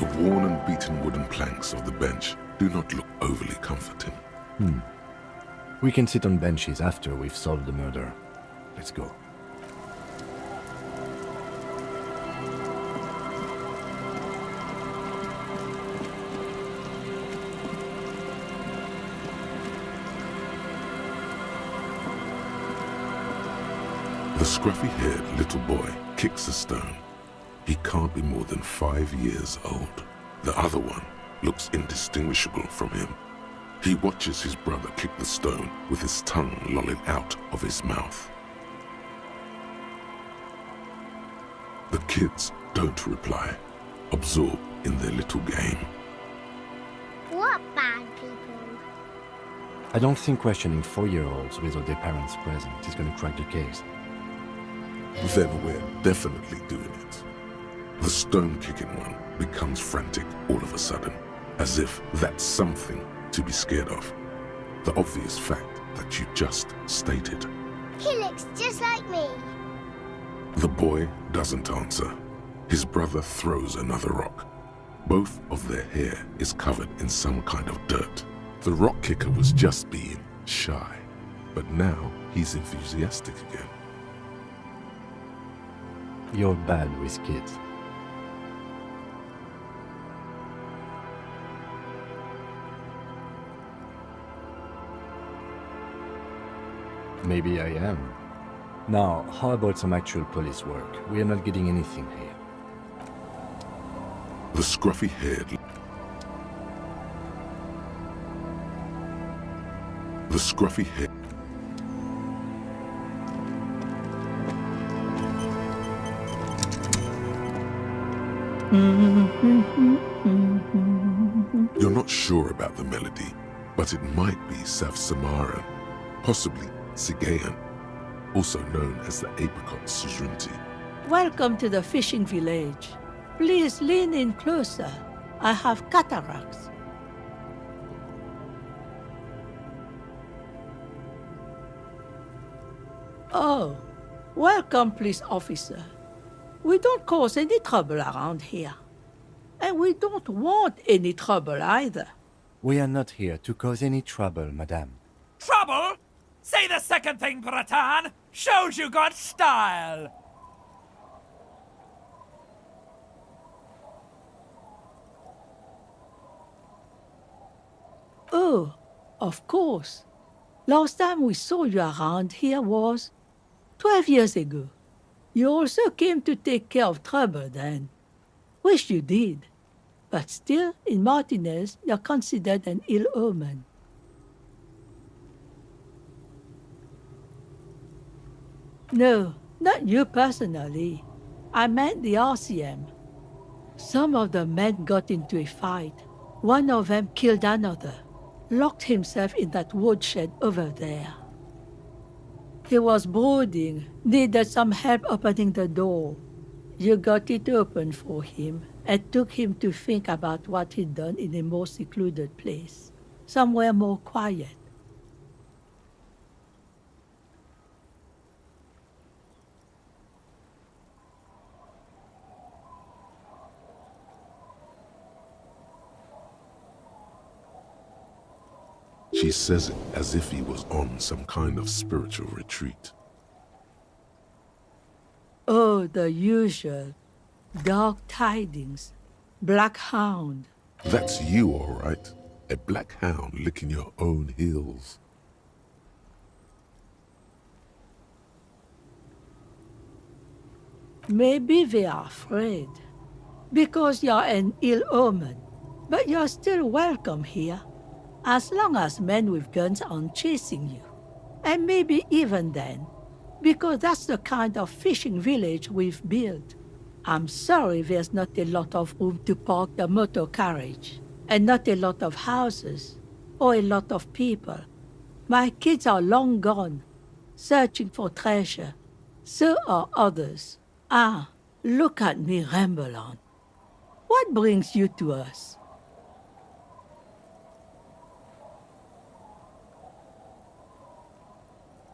The worn and beaten wooden planks of the bench do not look overly comforting. We can sit on benches after we've solved the murder. Let's go. The scruffy-haired little boy kicks a stone. He can't be more than 5 years old. The other one looks indistinguishable from him. He watches his brother kick the stone with his tongue lolling out of his mouth. The kids don't reply, absorbed in their little game. What bad people? I don't think questioning 4-year-olds without their parents present is going to crack the case. Then we're definitely doing it. The stone-kicking one becomes frantic all of a sudden, as if that's something to be scared of. The obvious fact that you just stated. He looks just like me. The boy doesn't answer. His brother throws another rock. Both of their hair is covered in some kind of dirt. The rock kicker was just being shy, but now he's enthusiastic again. You're bad with kids. Maybe I am. Now, how about some actual police work? We are not getting anything here. The scruffy-haired... The scruffy-haired... You're not sure about the melody, but it might be South Samaran, possibly Sigayan, also known as the apricot sujunti. Welcome to the fishing village. Please lean in closer. I have cataracts. Oh, welcome, police officer. We don't cause any trouble around here. And we don't want any trouble either. We are not here to cause any trouble, madame. Trouble? Say the second thing, Bratan. Shows you got style. Oh, of course. Last time we saw you around here was 12 years ago. You also came to take care of trouble then. Wish you did. But still, in Martinez, you're considered an ill omen. No, not you personally. I meant the RCM. Some of the men got into a fight. One of them killed another, locked himself in that woodshed over there. He was brooding, needed some help opening the door. You got it open for him and took him to think about what he'd done in a more secluded place, somewhere more quiet. She says it as if he was on some kind of spiritual retreat. Oh, the usual. Dark tidings. Black hound. That's you, all right. A black hound licking your own heels. Maybe they are afraid. Because you're an ill omen. But you're still welcome here. As long as men with guns aren't chasing you. And maybe even then. Because that's the kind of fishing village we've built. I'm sorry there's not a lot of room to park the motor carriage. And not a lot of houses. Or a lot of people. My kids are long gone. Searching for treasure. So are others. Ah, look at me ramble on. What brings you to us?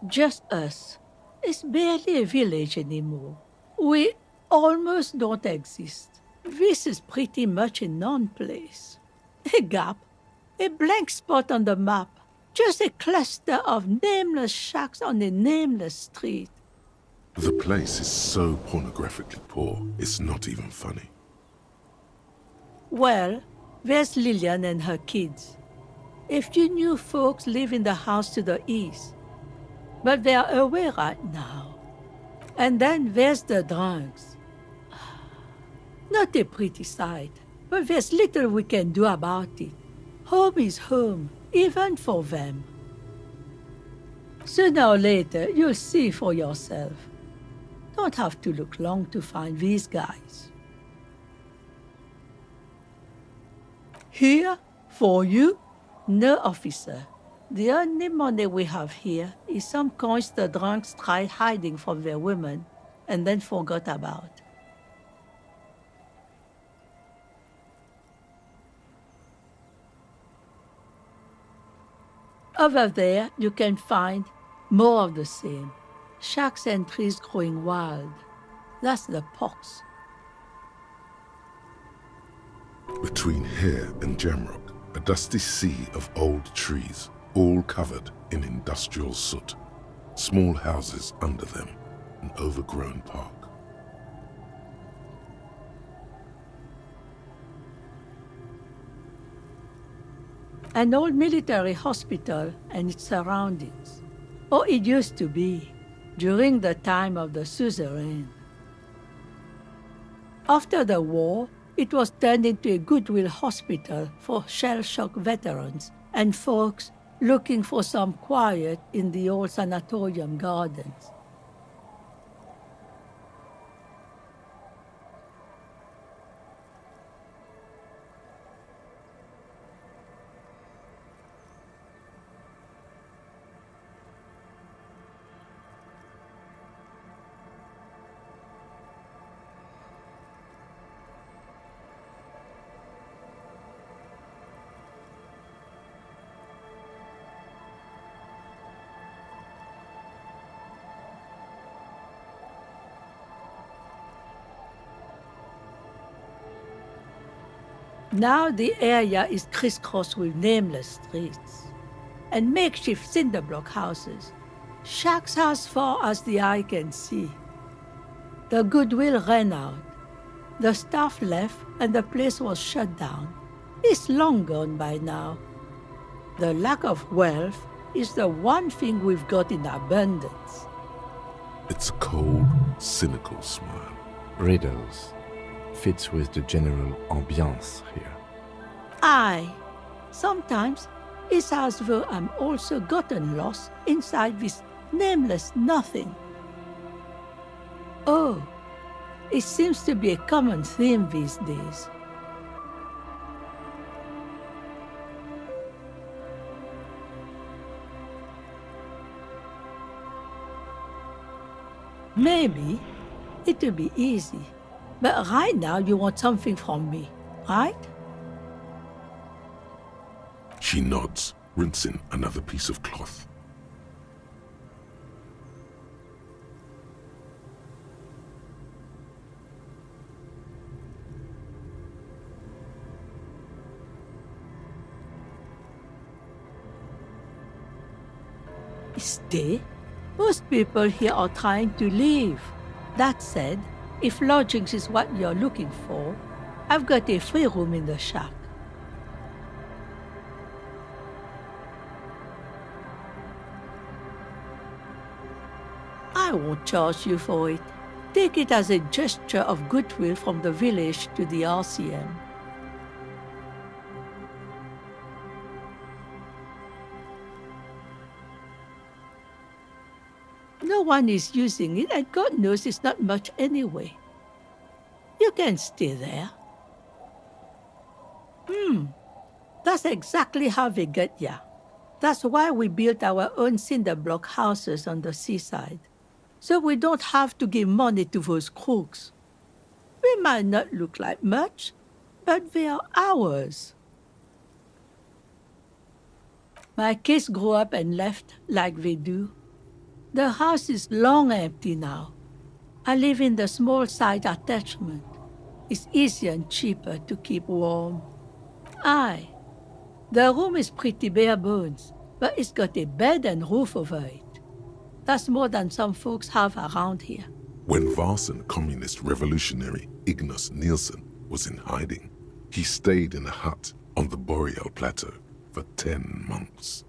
Just us. It's barely a village anymore. We almost don't exist. This is pretty much a known place. A gap, a blank spot on the map, just a cluster of nameless shacks on a nameless street. The place is so pornographically poor, it's not even funny. Well, there's Lillian and her kids. A few new folks live in the house to the east, but they're away right now. And then there's the drunks. Not a pretty sight, but there's little we can do about it. Home is home, even for them. Sooner or later, you'll see for yourself. Don't have to look long to find these guys. Here, for you? No, officer. The only money we have here is some coins the drunks tried hiding from their women and then forgot about. Over there, you can find more of the same. Shacks and trees growing wild. That's the pox. Between here and Jamrock, a dusty sea of old trees, all covered in industrial soot. Small houses under them, an overgrown park. An old military hospital and its surroundings. Or it used to be, during the time of the suzerain. After the war, it was turned into a goodwill hospital for shell-shock veterans and folks looking for some quiet in the old sanatorium gardens. Now the area is crisscrossed with nameless streets and makeshift cinder block houses, shacks as far as the eye can see. The goodwill ran out. The staff left and the place was shut down. It's long gone by now. The lack of wealth is the one thing we've got in abundance. It's a cold, cynical smile. Riddles. Fits with the general ambiance here. Aye. Sometimes it's as though I'm also gotten lost inside this nameless nothing. Oh, it seems to be a common theme these days. Maybe it'll be easy. But right now you want something from me, right? She nods, rinsing another piece of cloth. Stay? Most people here are trying to leave. That said, if lodgings is what you're looking for, I've got a free room in the shack. I won't charge you for it. Take it as a gesture of goodwill from the village to the RCM. No one is using it, and God knows it's not much anyway. You can stay there. That's exactly how they get ya. That's why we built our own cinder block houses on the seaside. So we don't have to give money to those crooks. We might not look like much, but they are ours. My kids grew up and left like they do. The house is long empty now. I live in the small side attachment. It's easier and cheaper to keep warm. Aye, the room is pretty bare bones, but it's got a bed and roof over it. That's more than some folks have around here. When Varson communist revolutionary Ignas Nielsen was in hiding, he stayed in a hut on the Boreal Plateau for 10 months.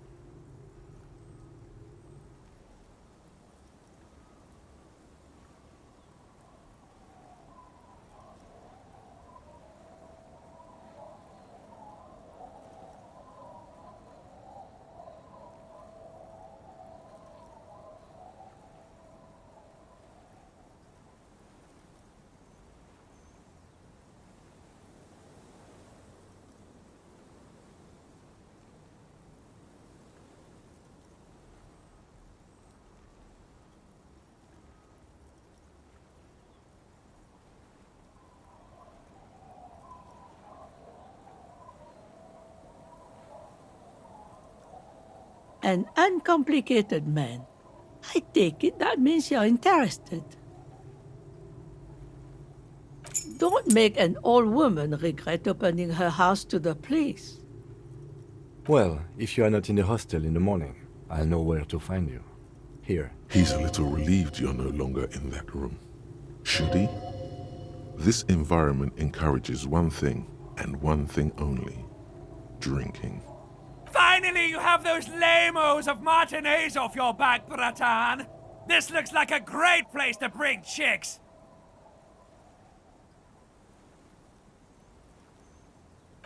An uncomplicated man. I take it that means you're interested. Don't make an old woman regret opening her house to the police. Well, if you are not in the hostel in the morning, I'll know where to find you. Here. He's a little relieved you're no longer in that room. Should he? This environment encourages one thing, and one thing only: drinking. Finally, you have those lame-os of matinees off your back, Bratan! This looks like a great place to bring chicks!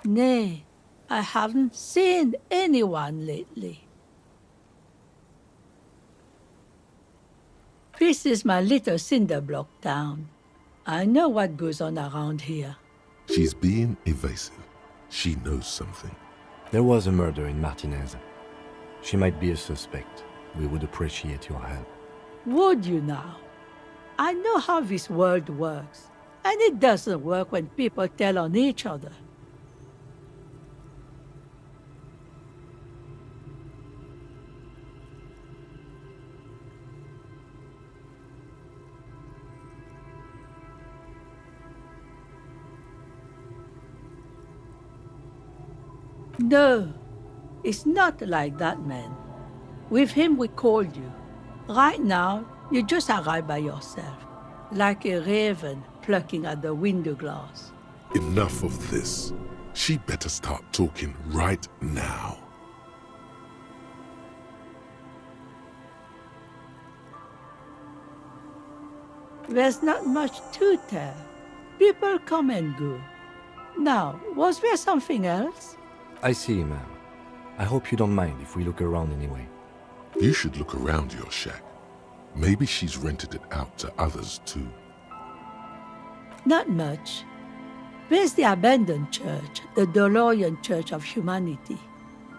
Nay, I haven't seen anyone lately. This is my little cinder block town. I know what goes on around here. She's being evasive. She knows something. There was a murder in Martinez. She might be a suspect. We would appreciate your help. Would you now? I know how this world works, and it doesn't work when people tell on each other. No, it's not like that, man. With him, we called you. Right now, you just arrived by yourself, like a raven plucking at the window glass. Enough of this. She better start talking right now. There's not much to tell. People come and go. Now, was there something else? I see, ma'am. I hope you don't mind if we look around anyway. You should look around your shack. Maybe she's rented it out to others too. Not much. There's the abandoned church, the DeLorean Church of Humanity.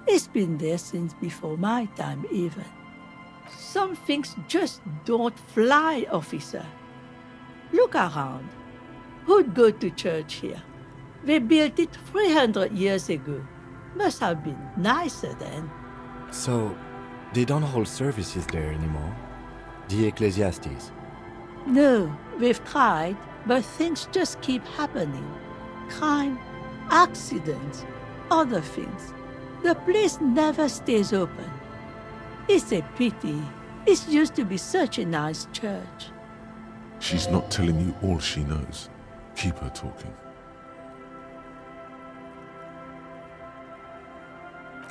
It's been there since before my time, even. Some things just don't fly, officer. Look around. Who'd go to church here? They built it 300 years ago. Must have been nicer then. So, they don't hold services there anymore? The Ecclesiastes? No, we've tried, but things just keep happening. Crime, accidents, other things. The place never stays open. It's a pity. It used to be such a nice church. She's not telling you all she knows. Keep her talking.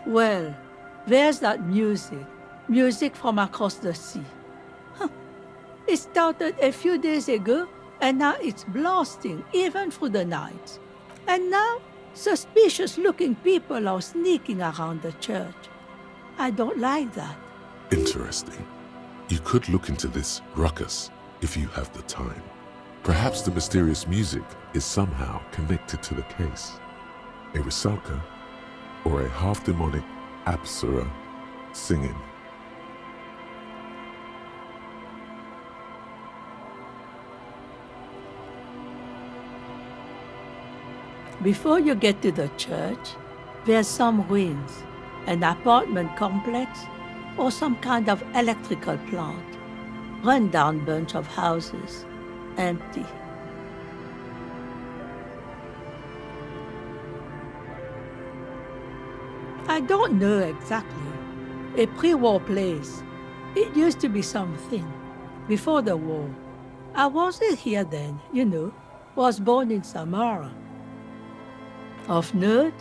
Well, there's that music from across the sea. Huh. It started a few days ago, and now it's blasting even through the night. And now, suspicious-looking people are sneaking around the church. I don't like that. Interesting. You could look into this ruckus if you have the time. Perhaps the mysterious music is somehow connected to the case. A Rusalka or a half-demonic Apsara singing. Before you get to the church, there's some ruins, an apartment complex, or some kind of electrical plant. Run-down bunch of houses, empty. I don't know exactly. A pre-war place. It used to be something. Before the war. I wasn't here then, you know. Was born in Samara. Of note,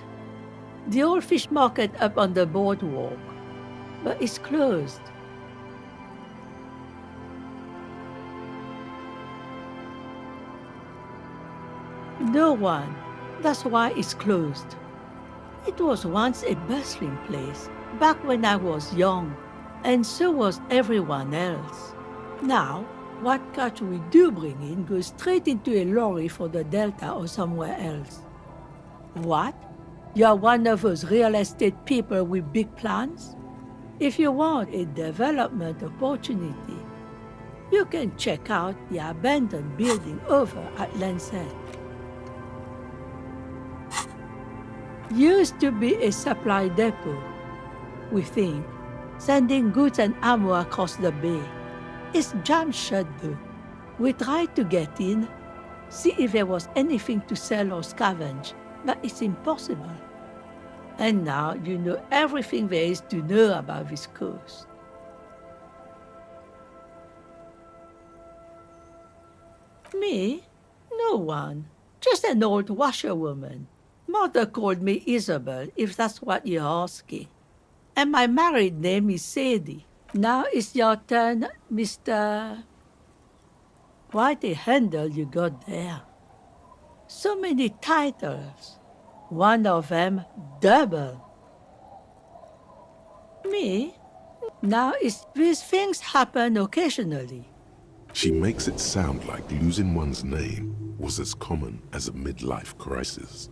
the old fish market up on the boardwalk. But it's closed. No one. That's why it's closed. It was once a bustling place, back when I was young, and so was everyone else. Now, what catch we do bring in goes straight into a lorry for the Delta or somewhere else. What? You're one of those real estate people with big plans? If you want a development opportunity, you can check out the abandoned building over at Land's End. Used to be a supply depot, we think, sending goods and ammo across the bay. It's jammed shut though. We tried to get in, see if there was anything to sell or scavenge, but it's impossible. And now you know everything there is to know about this coast. Me? No one. Just an old washerwoman. Mother called me Isabel, if that's what you're asking. And my married name is Sadie. Now it's your turn, Mr. Quite a handle you got there. So many titles. One of them double. Me? Now it's these things happen occasionally. She makes it sound like losing one's name was as common as a midlife crisis.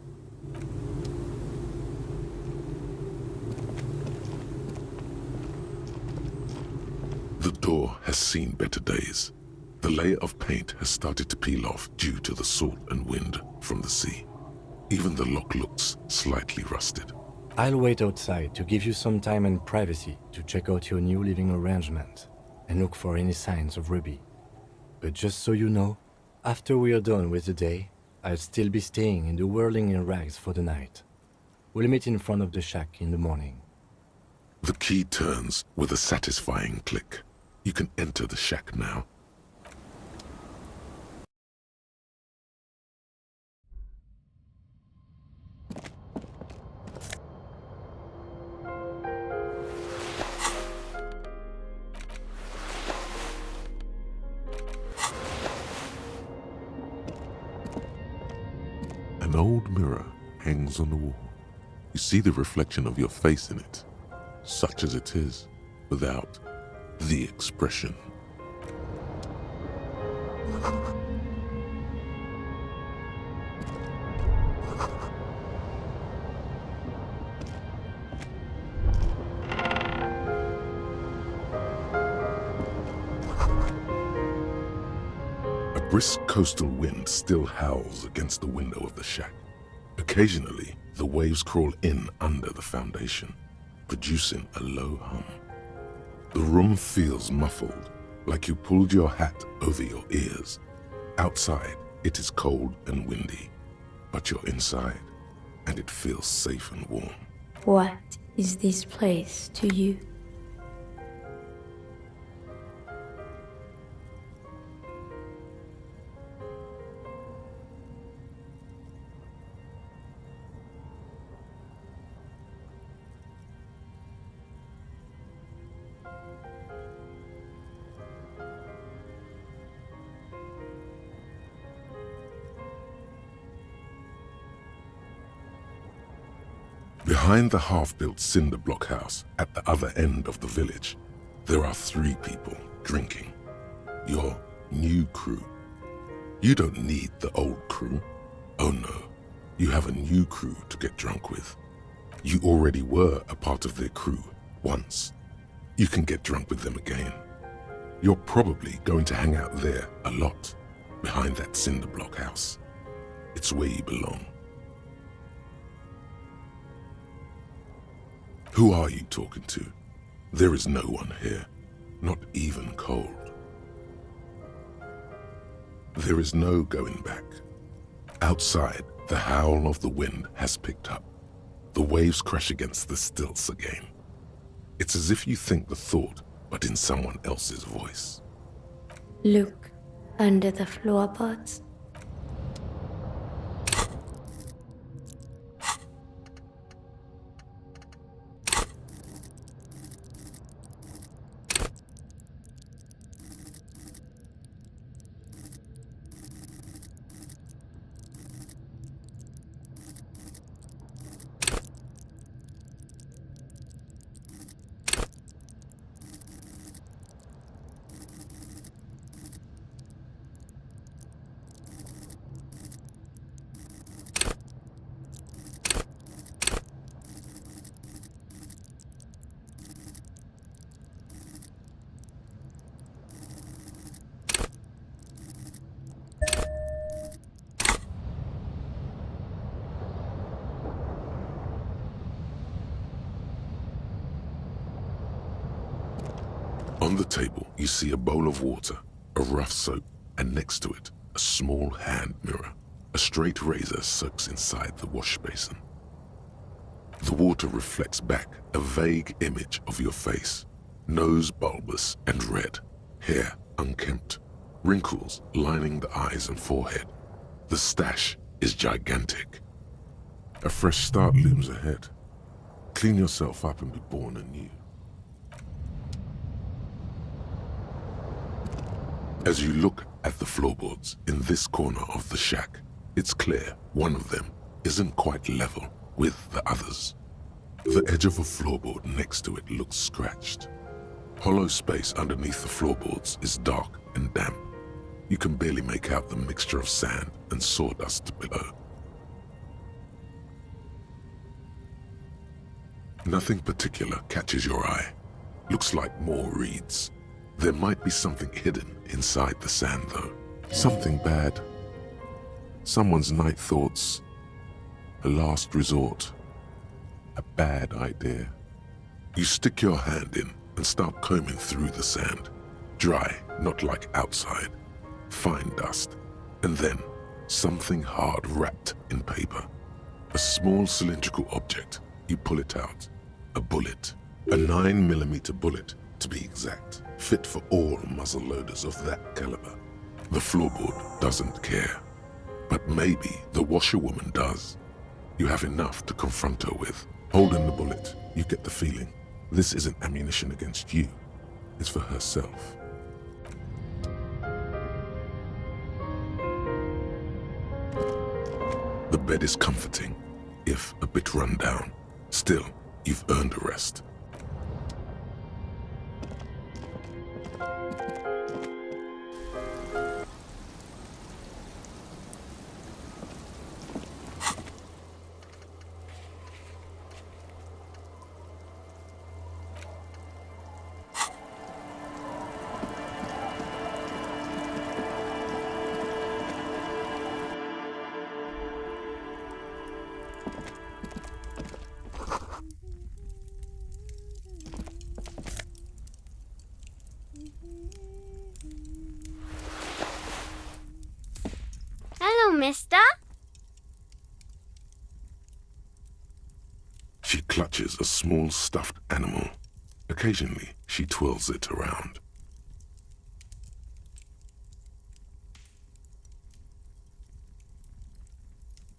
The door has seen better days. The layer of paint has started to peel off due to the salt and wind from the sea. Even the lock looks slightly rusted. I'll wait outside to give you some time and privacy to check out your new living arrangement and look for any signs of Ruby. But just so you know, after we are done with the day, I'll still be staying in the whirling in rags for the night. We'll meet in front of the shack in the morning. The key turns with a satisfying click. You can enter the shack now. An old mirror hangs on the wall. You see the reflection of your face in it, such as it is, without the expression. A brisk coastal wind still howls against the window of the shack. Occasionally, the waves crawl in under the foundation, producing a low hum. The room feels muffled, like you pulled your hat over your ears. Outside, it is cold and windy, but you're inside, and it feels safe and warm. What is this place to you? Behind the half-built cinder block house at the other end of the village, there are 3 people drinking. Your new crew. You don't need the old crew. Oh no, you have a new crew to get drunk with. You already were a part of their crew once. You can get drunk with them again. You're probably going to hang out there a lot, behind that cinder block house. It's where you belong. Who are you talking to? There is no one here, not even cold. There is no going back. Outside, the howl of the wind has picked up. the waves crash against the stilts again. It's as if you think the thought, but in someone else's voice. Look under the floorboards. On the table, you see a bowl of water, a rough soap, and next to it, a small hand mirror. A straight razor soaks inside the wash basin. The water reflects back a vague image of your face. Nose bulbous and red, hair unkempt, wrinkles lining the eyes and forehead. The stash is gigantic. A fresh start looms ahead. Clean yourself up and be born anew. As you look at the floorboards in this corner of the shack, it's clear one of them isn't quite level with the others. The edge of a floorboard next to it looks scratched. Hollow space underneath the floorboards is dark and damp. You can barely make out the mixture of sand and sawdust below. Nothing particular catches your eye. Looks like more reeds. There might be something hidden inside the sand, though. Something bad. Someone's night thoughts. A last resort. A bad idea. You stick your hand in and start combing through the sand. Dry, not like outside. Fine dust. And then, something hard wrapped in paper. A small cylindrical object. You pull it out. A bullet. A 9mm bullet, to be exact. Fit for all muzzle loaders of that caliber. The floorboard doesn't care. But maybe the washerwoman does. You have enough to confront her with. Holding the bullet, you get the feeling this isn't ammunition against you. It's for herself. The bed is comforting, if a bit run down. Still, you've earned a rest. Hello, mister. She clutches a small stuffed animal. Occasionally, she twirls it around.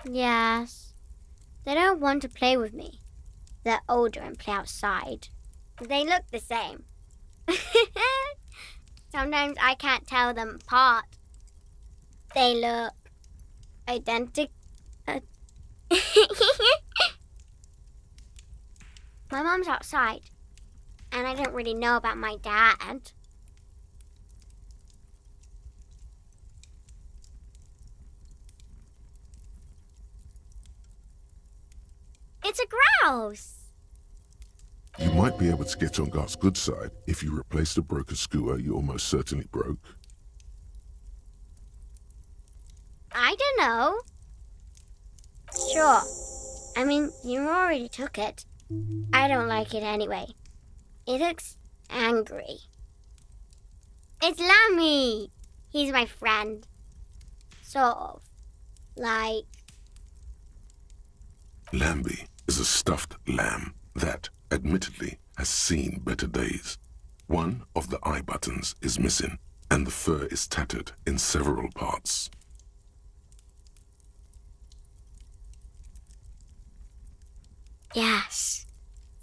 Yes. They don't want to play with me. They're older and play outside. They look the same. Sometimes I can't tell them apart. They look identical. My mom's outside, and I don't really know about my dad. It's a grouse. You might be able to get on Gart's good side if you replace the broken skewer you almost certainly broke. I don't know. Sure. I mean, you already took it. I don't like it anyway. It looks angry. It's Lammy. He's my friend. Sort of. Like... Lambie is is a stuffed lamb that, admittedly, has seen better days. One of the eye buttons is missing, and the fur is tattered in several parts. Yes,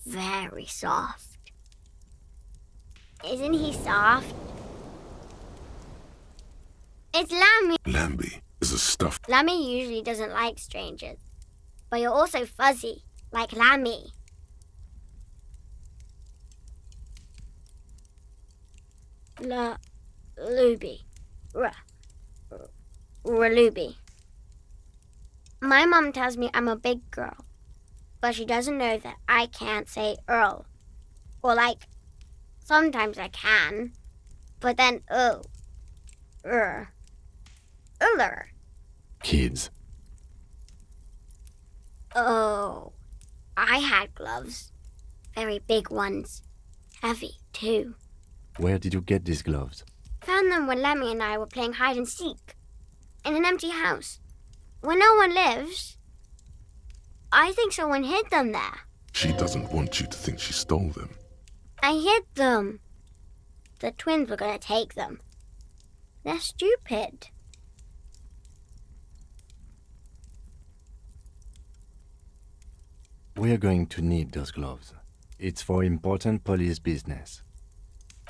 very soft. Isn't he soft? It's Lammy. Lambie is a stuffed... Lammy usually doesn't like strangers, but you're also fuzzy, like Lammy. Luby. Luby. My mom tells me I'm a big girl, but she doesn't know that I can't say Earl. Or like, sometimes I can, but then Uller. Kids. Oh, I had gloves. Very big ones. Heavy, too. Where did you get these gloves? Found them when Lemmy and I were playing hide and seek. In an empty house. Where no one lives. I think someone hid them there. She doesn't want you to think she stole them. I hid them. The twins were going to take them. They're stupid. We're going to need those gloves. It's for important police business.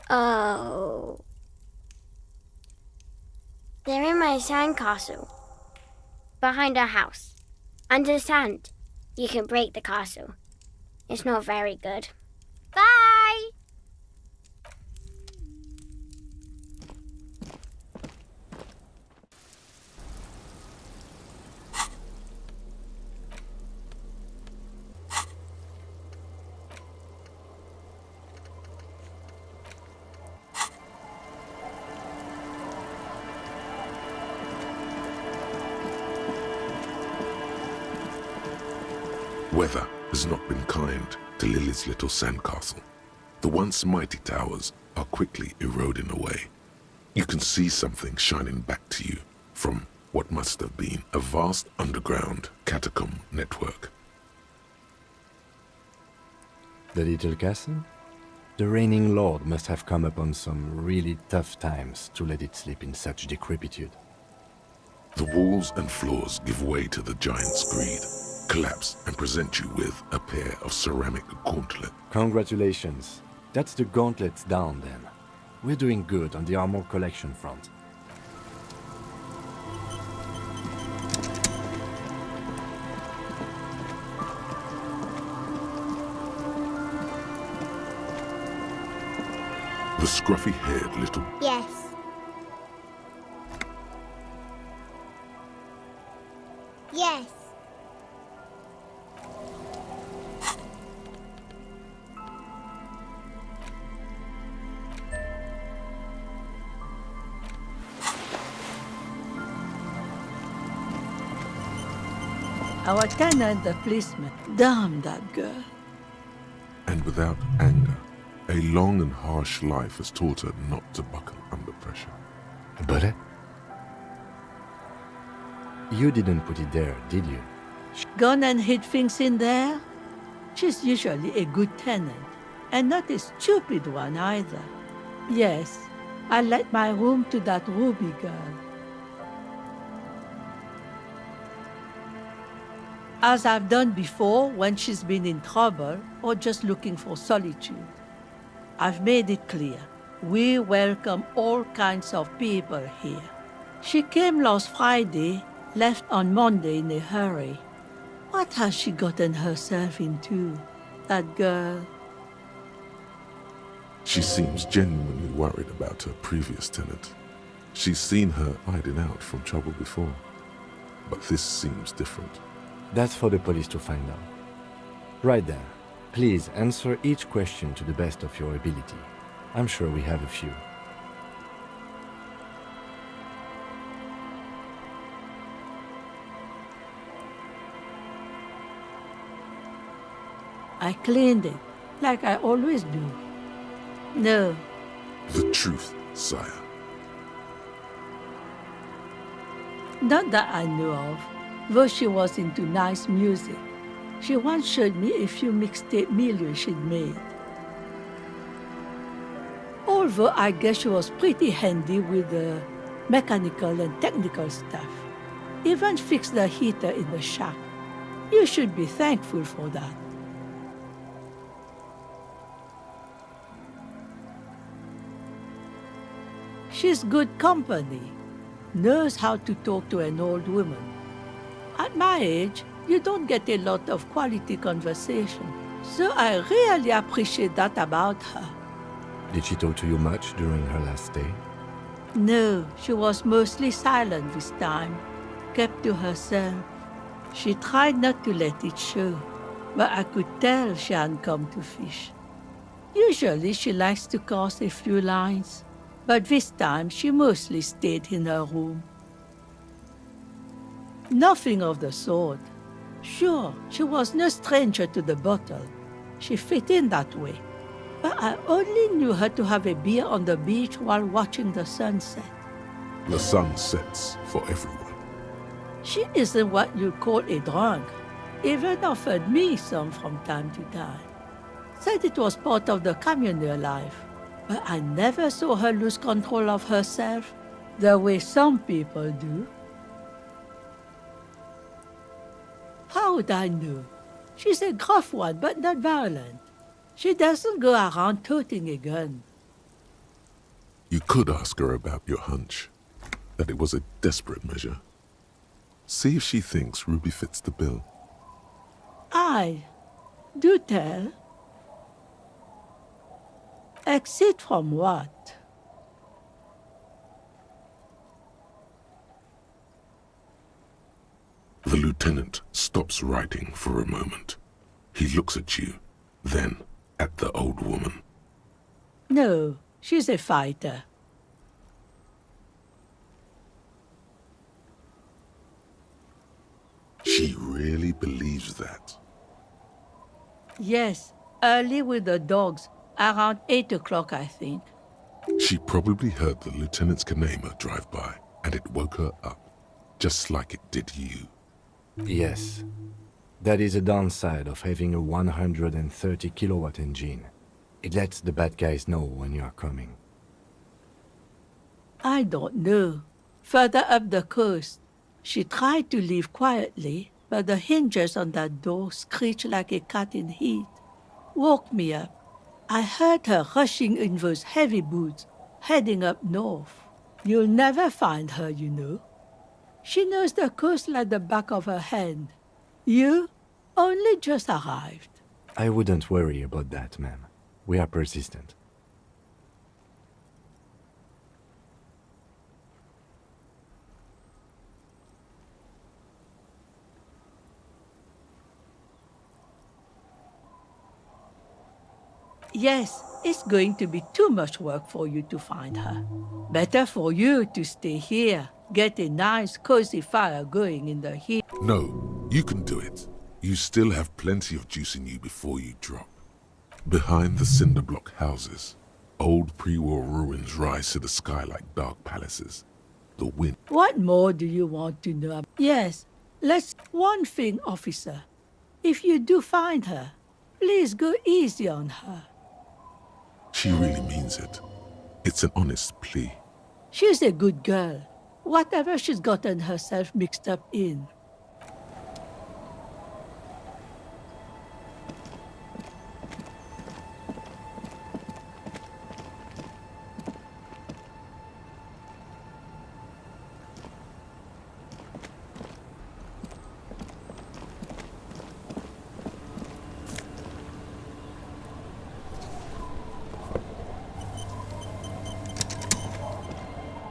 Oh. They're in my sandcastle. Behind our house. Under the sand. You can break the castle. It's not very good. Bye! Weather has not been kind to Lily's little sandcastle. The once mighty towers are quickly eroding away. You can see something shining back to you from what must have been a vast underground catacomb network. The little castle? The reigning lord must have come upon some really tough times to let it sleep in such decrepitude. The walls and floors give way to the giant's greed, collapse and present you with a pair of ceramic gauntlets. Congratulations. That's the gauntlets down then. We're doing good on the armor collection front. The scruffy-haired little... Yes. Yes. Our tenant, the policeman, damn that girl. And without anger, a long and harsh life has taught her not to buckle under pressure. But you didn't put it there, did you? Gone and hid things in there? She's usually a good tenant, and not a stupid one either. Yes, I let my room to that Ruby girl. As I've done before when she's been in trouble or just looking for solitude. I've made it clear, we welcome all kinds of people here. She came last Friday, left on Monday in a hurry. What has she gotten herself into, that girl? She seems genuinely worried about her previous tenant. She's seen her hiding out from trouble before, but this seems different. That's for the police to find out. Right there. Please answer each question to the best of your ability. I'm sure we have a few. I cleaned it, like I always do. No, The truth, sire. not that I know of, though she was into nice music. She once showed me a few mixtape millions she'd made. Although I guess she was pretty handy with the mechanical and technical stuff. Even fixed the heater in the shack. You should be thankful for that. She's good company. Knows how to talk to an old woman. At my age, you don't get a lot of quality conversation. So I really appreciate that about her. Did she talk to you much during her last stay? No, she was mostly silent this time, kept to herself. She tried not to let it show, but I could tell she hadn't come to fish. Usually she likes to cast a few lines, but this time she mostly stayed in her room. Nothing of the sort. Sure, she was no stranger to the bottle. She fit in that way. But I only knew her to have a beer on the beach while watching the sunset. The sun sets for everyone. She isn't what you'd call a drunk. Even offered me some from time to time. Said it was part of the communal life. But I never saw her lose control of herself the way some people do. How would I know? She's a gruff one, but not violent. She doesn't go around toting a gun. You could ask her about your hunch, that it was a desperate measure. See if she thinks Ruby fits the bill. Aye, do tell. Exit from what? The lieutenant stops writing for a moment. He looks at you, then at the old woman. No, she's a fighter. She really believes that. Yes, early with the dogs, around 8 o'clock, I think. She probably heard the lieutenant's Kanema drive by, and it woke her up, just like it did you. Yes. That is a downside of having a 130 kilowatt engine. It lets the bad guys know when you are coming. I don't know. Further up the coast, she tried to leave quietly, but the hinges on that door screeched like a cat in heat. Woke me up. I heard her rushing in those heavy boots, heading up north. You'll never find her, you know. She knows the coast like the back of her hand. You only just arrived. I wouldn't worry about that, ma'am. We are persistent. Yes, it's going to be too much work for you to find her. Better for you to stay here, get a nice cozy fire going in the heat. No, you can do it. You still have plenty of juice in you before you drop. Behind the cinder block houses, old pre-war ruins rise to the sky like dark palaces. The wind... What more do you want to know? Yes, let's... One thing, officer. If you do find her, please go easy on her. She really means it. It's an honest plea. She's a good girl. Whatever she's gotten herself mixed up in.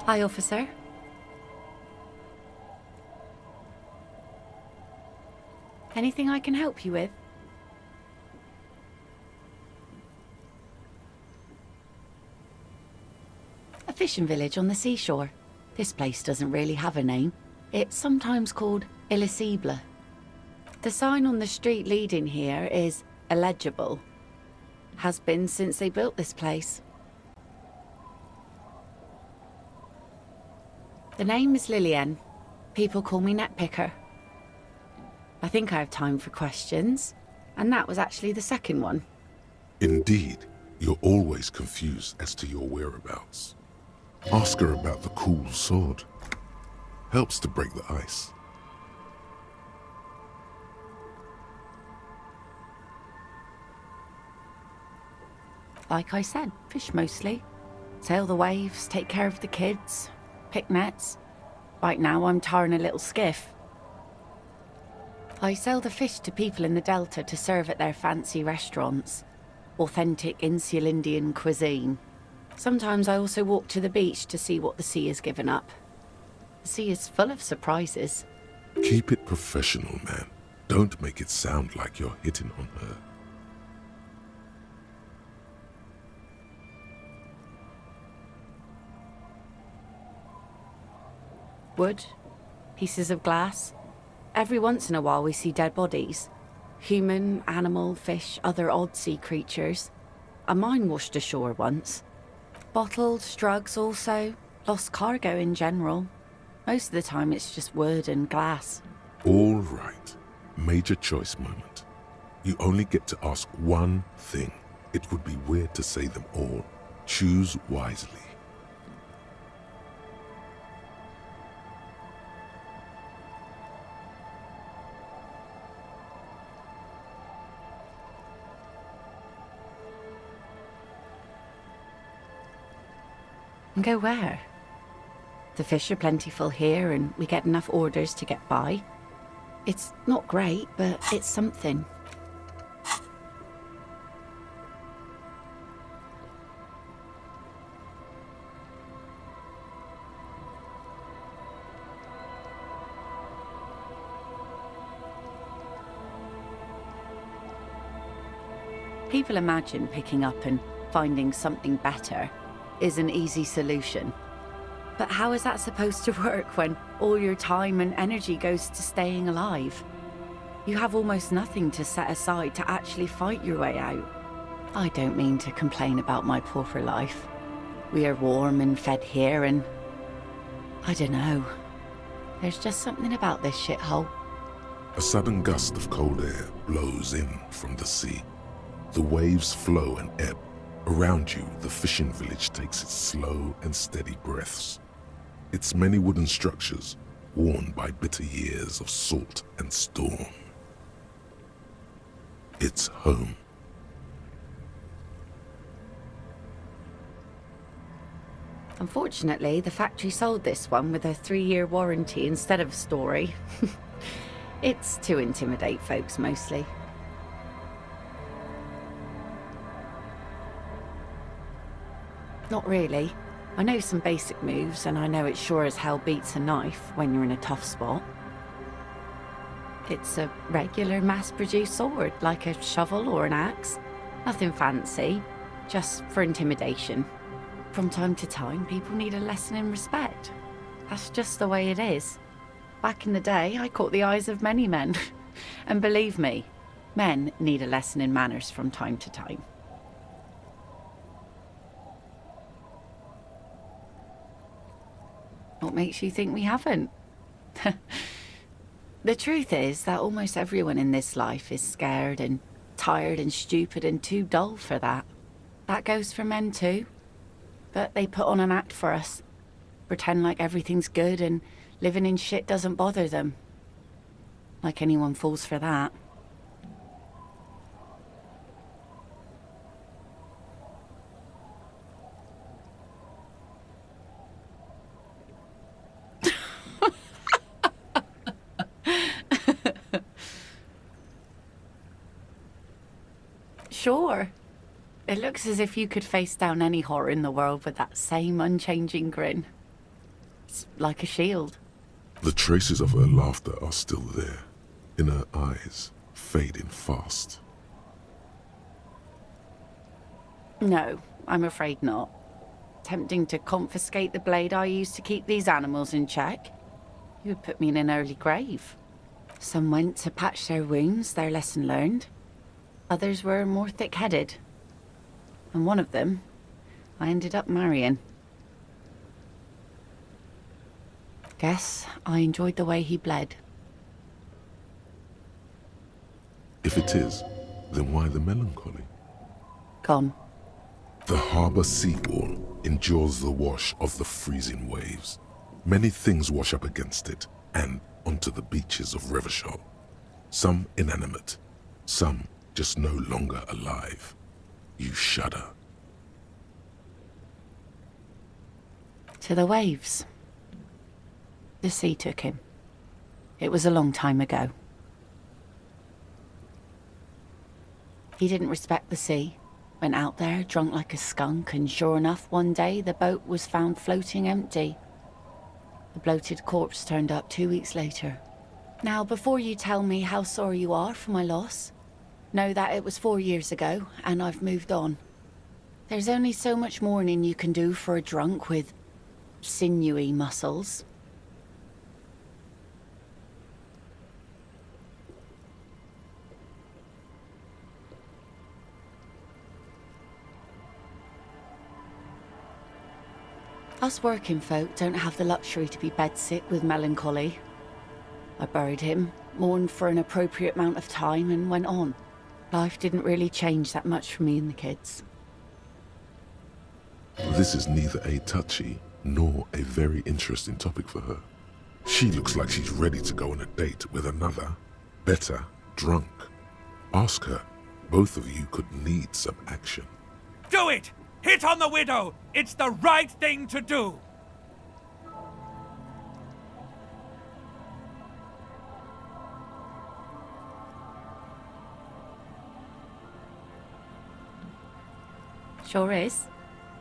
Hi, officer. Anything I can help you with? A fishing village on the seashore. This place doesn't really have a name. It's sometimes called Illisible. The sign on the street leading here is illegible. Has been since they built this place. The name is Lillian. People call me Netpicker. I think I have time for questions. And that was actually the second one. Indeed, you're always confused as to your whereabouts. Ask her about the cool sword. Helps to break the ice. Like I said, fish mostly. Sail the waves, take care of the kids, pick nets. Right now I'm tarring a little skiff. I sell the fish to people in the Delta to serve at their fancy restaurants. Authentic Insular Indian cuisine. Sometimes I also walk to the beach to see what the sea has given up. The sea is full of surprises. Keep it professional, man. Don't make it sound like you're hitting on her. Wood, pieces of glass. Every once in a while we see dead bodies. Human, animal, fish, other odd sea creatures. A mine washed ashore once. Bottles, drugs also. Lost cargo in general. Most of the time it's just wood and glass. All right. Major choice moment. You only get to ask one thing. It would be weird to say them all. Choose wisely. And go where? The fish are plentiful here and we get enough orders to get by. It's not great, but it's something. People imagine picking up and finding something better is an easy solution. But how is that supposed to work when all your time and energy goes to staying alive? You have almost nothing to set aside to actually fight your way out. I don't mean to complain about my pauper life. We are warm and fed here and... I don't know. There's just something about this shithole. A sudden gust of cold air blows in from the sea. The waves flow and ebb. Around you, the fishing village takes its slow and steady breaths. Its many wooden structures, worn by bitter years of salt and storm. It's home. Unfortunately, the factory sold this one with a 3-year warranty instead of a story. It's to intimidate folks mostly. Not really. I know some basic moves, and I know it sure as hell beats a knife when you're in a tough spot. It's a regular mass-produced sword, like a shovel or an axe. Nothing fancy, just for intimidation. From time to time, people need a lesson in respect. That's just the way it is. Back in the day, I caught the eyes of many men. And believe me, men need a lesson in manners from time to time. What makes you think we haven't? The truth is that almost everyone in this life is scared and tired and stupid and too dull for that. That goes for men too. But they put on an act for us. Pretend like everything's good and living in shit doesn't bother them. Like anyone falls for that. Sure. It looks as if you could face down any horror in the world with that same unchanging grin. It's like a shield. The traces of her laughter are still there, in her eyes, fading fast. No, I'm afraid not. Tempting to confiscate the blade I used to keep these animals in check. You would put me in an early grave. Some went to patch their wounds, their lesson learned. Others were more thick-headed. And one of them, I ended up marrying. Guess I enjoyed the way he bled. it is, then why the melancholy? Gone. The harbour seawall endures the wash of the freezing waves. Many things wash up against it and onto the beaches of Revachol. Some inanimate, some just no longer alive. You shudder. To the waves. The sea took him. It was a long time ago. He didn't respect the sea. Went out there, drunk like a skunk, and sure enough, one day the boat was found floating empty. The bloated corpse turned up 2 weeks later. Now, before you tell me how sorry you are for my loss, know that it was 4 years ago, and I've moved on. There's only so much mourning you can do for a drunk with sinewy muscles. Us working folk don't have the luxury to be bedsick with melancholy. I buried him, mourned for an appropriate amount of time, and went on. Life didn't really change that much for me and the kids. This is neither a touchy nor a very interesting topic for her. She looks like she's ready to go on a date with another, better, drunk. Ask her. Both of you could need some action. Do it! Hit on the widow! It's the right thing to do! Sure is.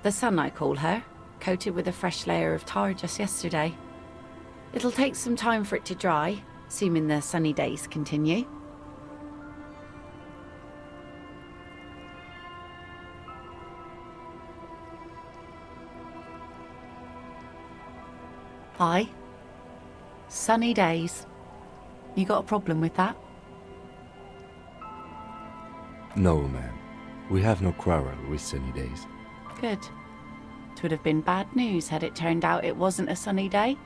The sun, I call her, coated with a fresh layer of tar just yesterday. It'll take some time for it to dry, assuming the sunny days continue. Hi. Sunny days. You got a problem with that? No, ma'am. We have no quarrel with sunny days. Good. It would have been bad news had it turned out it wasn't a sunny day.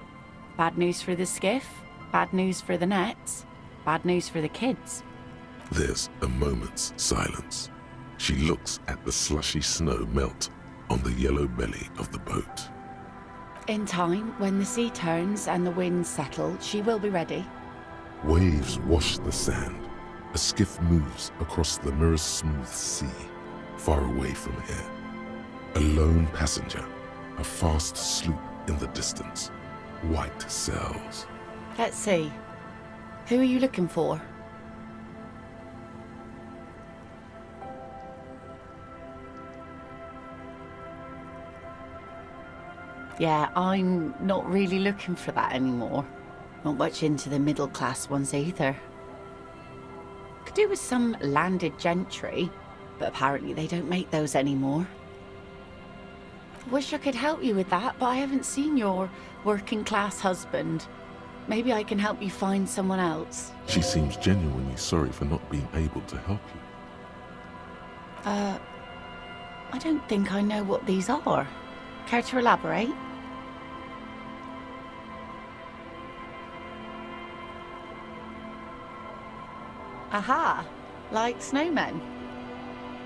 Bad news for the skiff, bad news for the nets, bad news for the kids. There's a moment's silence. She looks at the slushy snow melt on the yellow belly of the boat. In time, when the sea turns and the winds settle, she will be ready. Waves wash the sand. A skiff moves across the mirror-smooth sea, far away from here. A lone passenger, a fast sloop in the distance. White sails. Let's see. Who are you looking for? Yeah, I'm not really looking for that anymore. Not much into the middle-class ones either. Could do with some landed gentry, but apparently they don't make those anymore. Wish I could help you with that, but I haven't seen your working-class husband. Maybe I can help you find someone else. She seems genuinely sorry for not being able to help you. I don't think I know what these are. Care to elaborate? Aha! Like snowmen.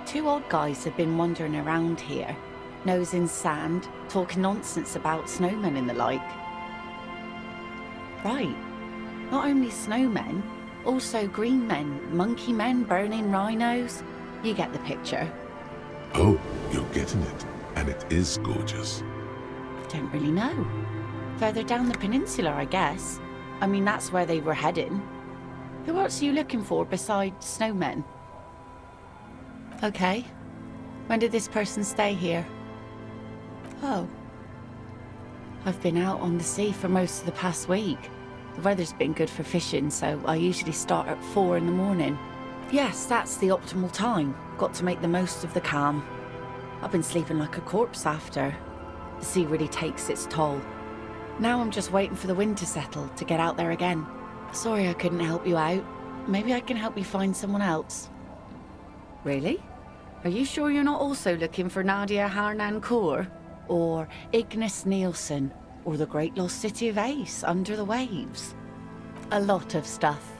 Two odd guys have been wandering around here, nose in sand, talking nonsense about snowmen and the like. Right. Not only snowmen, also green men, monkey men burning rhinos. You get the picture. Oh, you're getting it. And it is gorgeous. Don't really know. Further down the peninsula, I guess. I mean, that's where they were heading. Who else are you looking for besides snowmen? Okay. When did this person stay here? Oh. I've been out on the sea for most of the past week. The weather's been good for fishing, so I usually start at 4 in the morning. Yes, that's the optimal time. Got to make the most of the calm. I've been sleeping like a corpse after. The sea really takes its toll. Now I'm just waiting for the wind to settle to get out there again. Sorry I couldn't help you out. Maybe I can help you find someone else. Really? Are you sure you're not also looking for Nadia Harnancourt? Or Ignis Nielsen? Or the great lost city of Ace under the waves? A lot of stuff.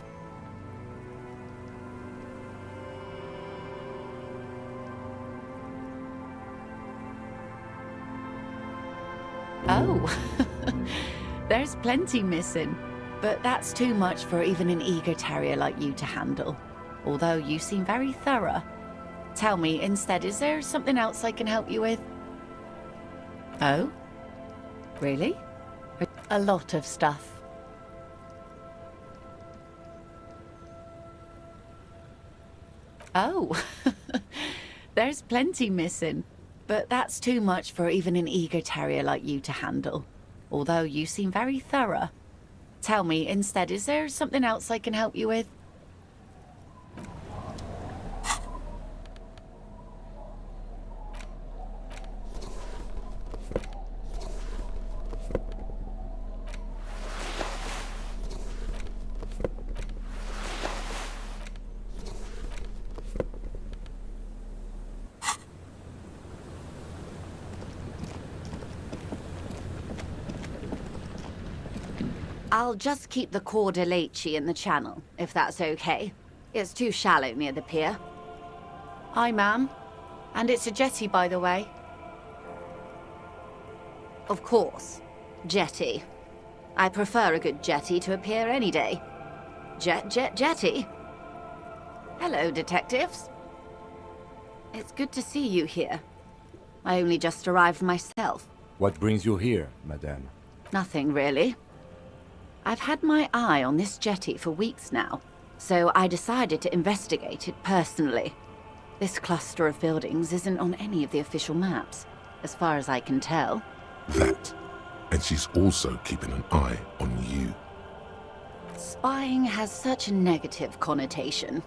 There's plenty missing, but that's too much for even an eager terrier like you to handle. Although you seem very thorough. Tell me instead, is there something else I can help you with? Oh? Really? A lot of stuff. Oh, there's plenty missing, but that's too much for even an eager terrier like you to handle. Although you seem very thorough. Tell me instead, is there something else I can help you with? I'll just keep the Corda Lacey in the channel, if that's okay. It's too shallow near the pier. Hi, ma'am. And it's a jetty, by the way. Of course. Jetty. I prefer a good jetty to a pier any day. Jetty? Hello, detectives. It's good to see you here. I only just arrived myself. What brings you here, madame? Nothing, really. I've had my eye on this jetty for weeks now, so I decided to investigate it personally. This cluster of buildings isn't on any of the official maps, as far as I can tell. That. And she's also keeping an eye on you. Spying has such a negative connotation.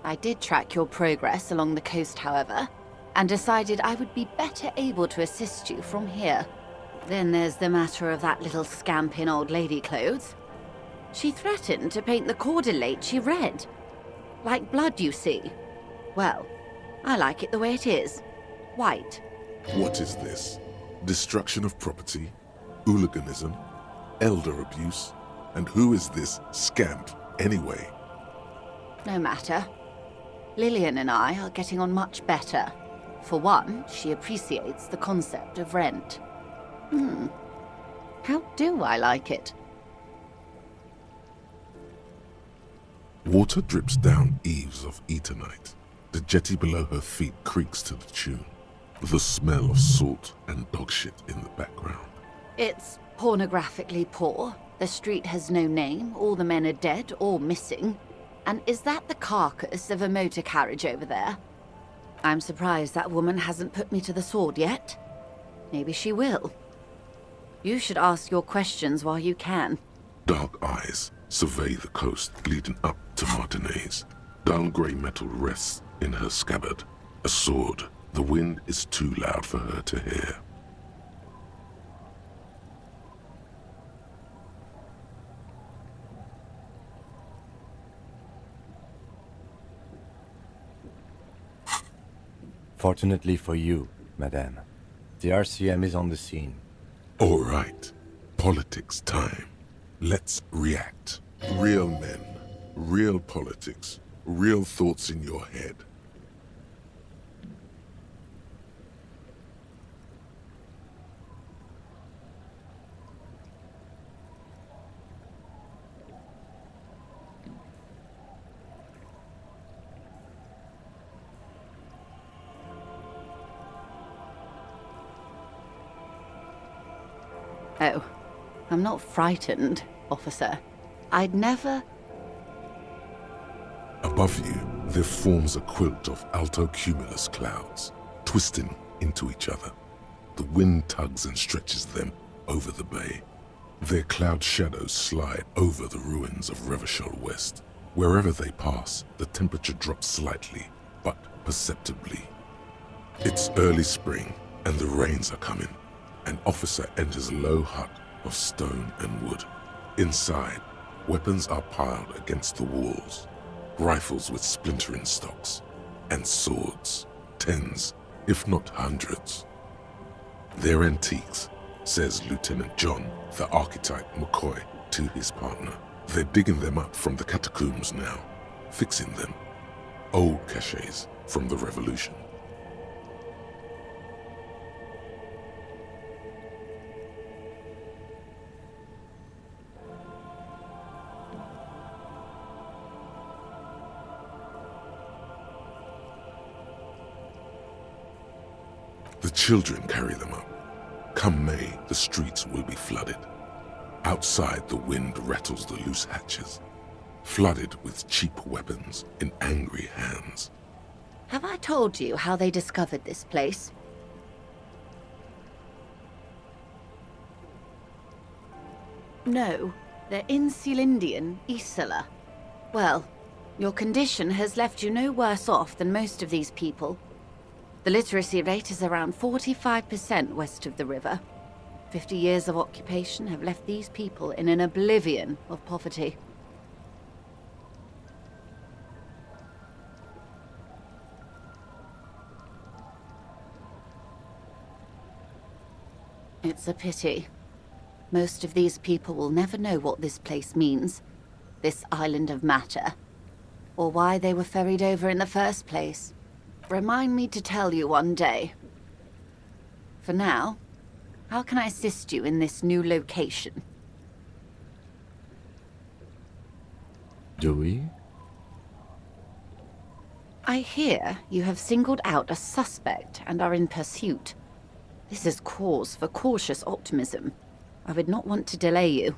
I did track your progress along the coast, however, and decided I would be better able to assist you from here. Then there's the matter of that little scamp in old lady clothes. She threatened to paint the Corda Lacey red. Like blood, you see. Well, I like it the way it is. White. What is this? Destruction of property? Hooliganism? Elder abuse? And who is this scamp, anyway? No matter. Lillian and I are getting on much better. For one, she appreciates the concept of rent. How do I like it? Water drips down eaves of Eternite. The jetty below her feet creaks to the tune, with the smell of salt and dog shit in the background. It's pornographically poor. The street has no name, all the men are dead or missing. And is that the carcass of a motor carriage over there? I'm surprised that woman hasn't put me to the sword yet. Maybe she will. You should ask your questions while you can. Dark eyes survey the coast leading up to Martinez. Dull grey metal rests in her scabbard. A sword. The wind is too loud for her to hear. Fortunately for you, madame, the RCM is on the scene. All right. Politics time. Let's react. Real men, real politics, real thoughts in your head. Oh, I'm not frightened, officer. I'd never... Above you, there forms a quilt of altocumulus clouds, twisting into each other. The wind tugs and stretches them over the bay. Their cloud shadows slide over the ruins of Revachol West. Wherever they pass, the temperature drops slightly, but perceptibly. It's early spring, and the rains are coming. An officer enters a low hut of stone and wood. Inside, weapons are piled against the walls. Rifles with splintering stocks, and swords, tens, if not hundreds. They're antiques, says Lieutenant John, the archetype McCoy, to his partner. They're digging them up from the catacombs now, fixing them. Old caches from the Revolution. The children carry them up. Come May, the streets will be flooded. Outside, the wind rattles the loose hatches, flooded with cheap weapons in angry hands. Have I told you how they discovered this place? No, they're in Celindian, Isola. Well, your condition has left you no worse off than most of these people. The literacy rate is around 45% west of the river. 50 years of occupation have left these people in an oblivion of poverty. It's a pity. Most of these people will never know what this place means, this island of matter, or why they were ferried over in the first place. Remind me to tell you one day. For now, how can I assist you in this new location? Do we? I hear you have singled out a suspect and are in pursuit. This is cause for cautious optimism. I would not want to delay you.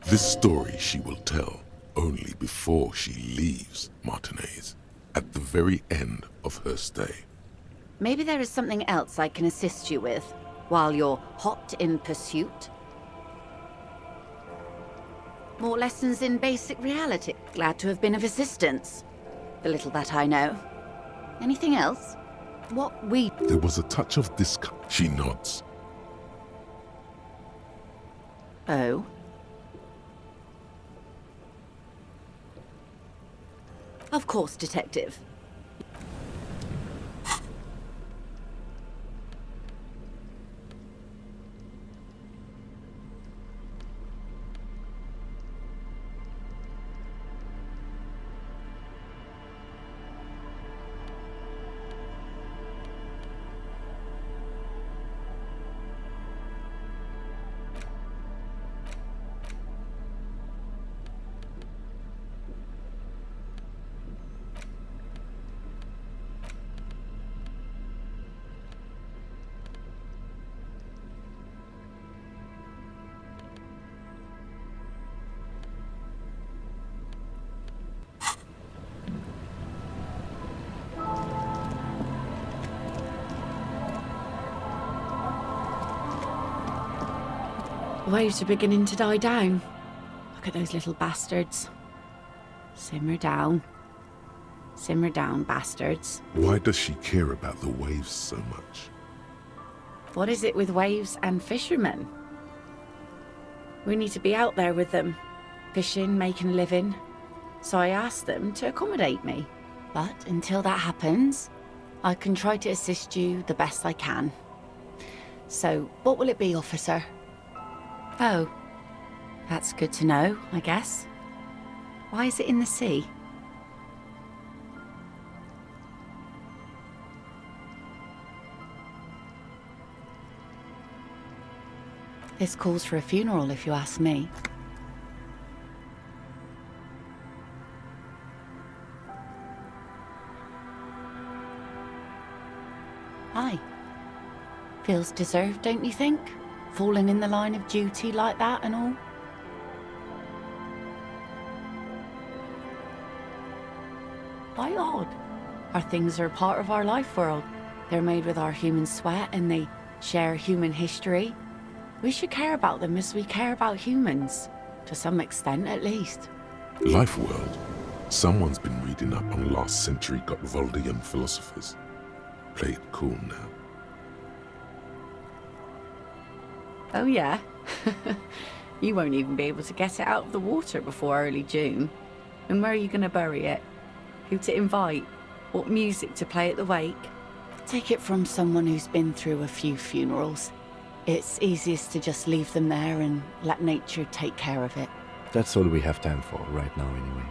This story she will tell only before she leaves Martinez, at the very end of her stay. Maybe there is something else I can assist you with, while you're hot in pursuit. More lessons in basic reality. Glad to have been of assistance. The little that I know. Anything else? There was a touch of discomfort. She nods. Oh? Of course, Detective. Waves are beginning to die down. Look at those little bastards. Simmer down. Simmer down, bastards. Why does she care about the waves so much? What is it with waves and fishermen? We need to be out there with them, fishing, making a living. So I asked them to accommodate me. But until that happens, I can try to assist you the best I can. So, what will it be, officer? Oh, that's good to know, I guess. Why is it in the sea? This calls for a funeral, if you ask me. Hi. Feels deserved, don't you think? Falling in the line of duty like that and all? Why odd? Our things are part of our life world. They're made with our human sweat and they share human history. We should care about them as we care about humans. To some extent, at least. Life world. Someone's been reading up on last century Gotwaldian philosophers. Play it cool now. Oh yeah? You won't even be able to get it out of the water before early June. And where are you going to bury it? Who to invite? What music to play at the wake? Take it from someone who's been through a few funerals. It's easiest to just leave them there and let nature take care of it. That's all we have time for right now anyway.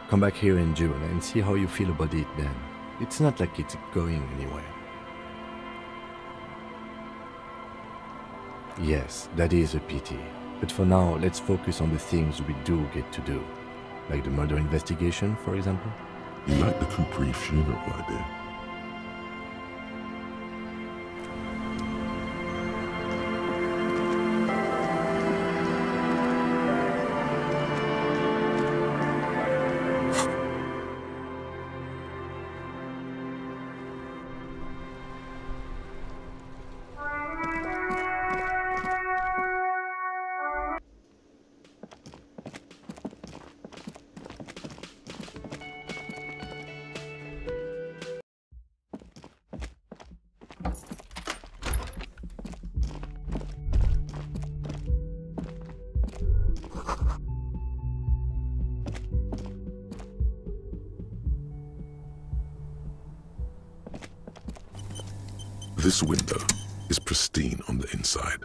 Come back here in June and see how you feel about it then. It's not like it's going anywhere. Yes, that is a pity. But for now, let's focus on the things we do get to do. Like the murder investigation, for example. You like the Capri funeral idea? This window is pristine on the inside,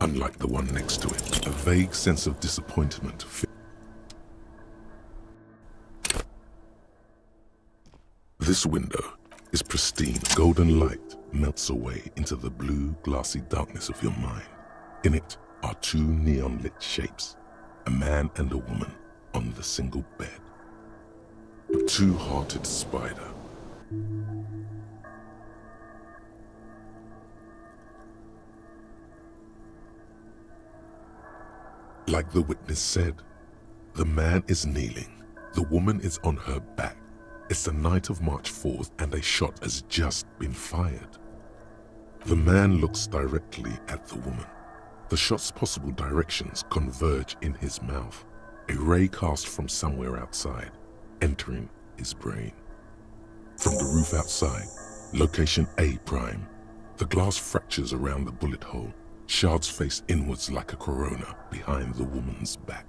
unlike the one next to it. A vague sense of disappointment. This window is pristine. Golden light melts away into the blue, glassy darkness of your mind. In it are two neon-lit shapes, a man and a woman on the single bed. A two-hearted spider. Like the witness said, the man is kneeling, the woman is on her back. It's the night of March 4th and a shot has just been fired. The man looks directly at the woman. The shot's possible directions converge in his mouth, a ray cast from somewhere outside, entering his brain. From the roof outside, location A prime, the glass fractures around the bullet hole, shards face inwards like a corona behind the woman's back.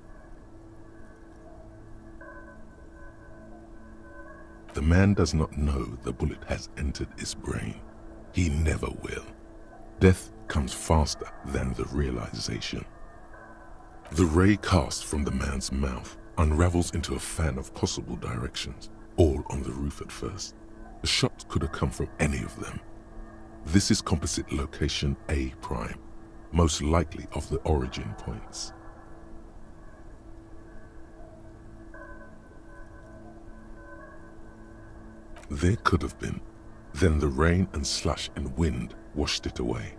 The man does not know the bullet has entered his brain. He never will. Death comes faster than the realization. The ray cast from the man's mouth unravels into a fan of possible directions, all on the roof at first. The shot could have come from any of them. This is composite location A prime, most likely of the origin points. There could have been. Then the rain and slush and wind washed it away.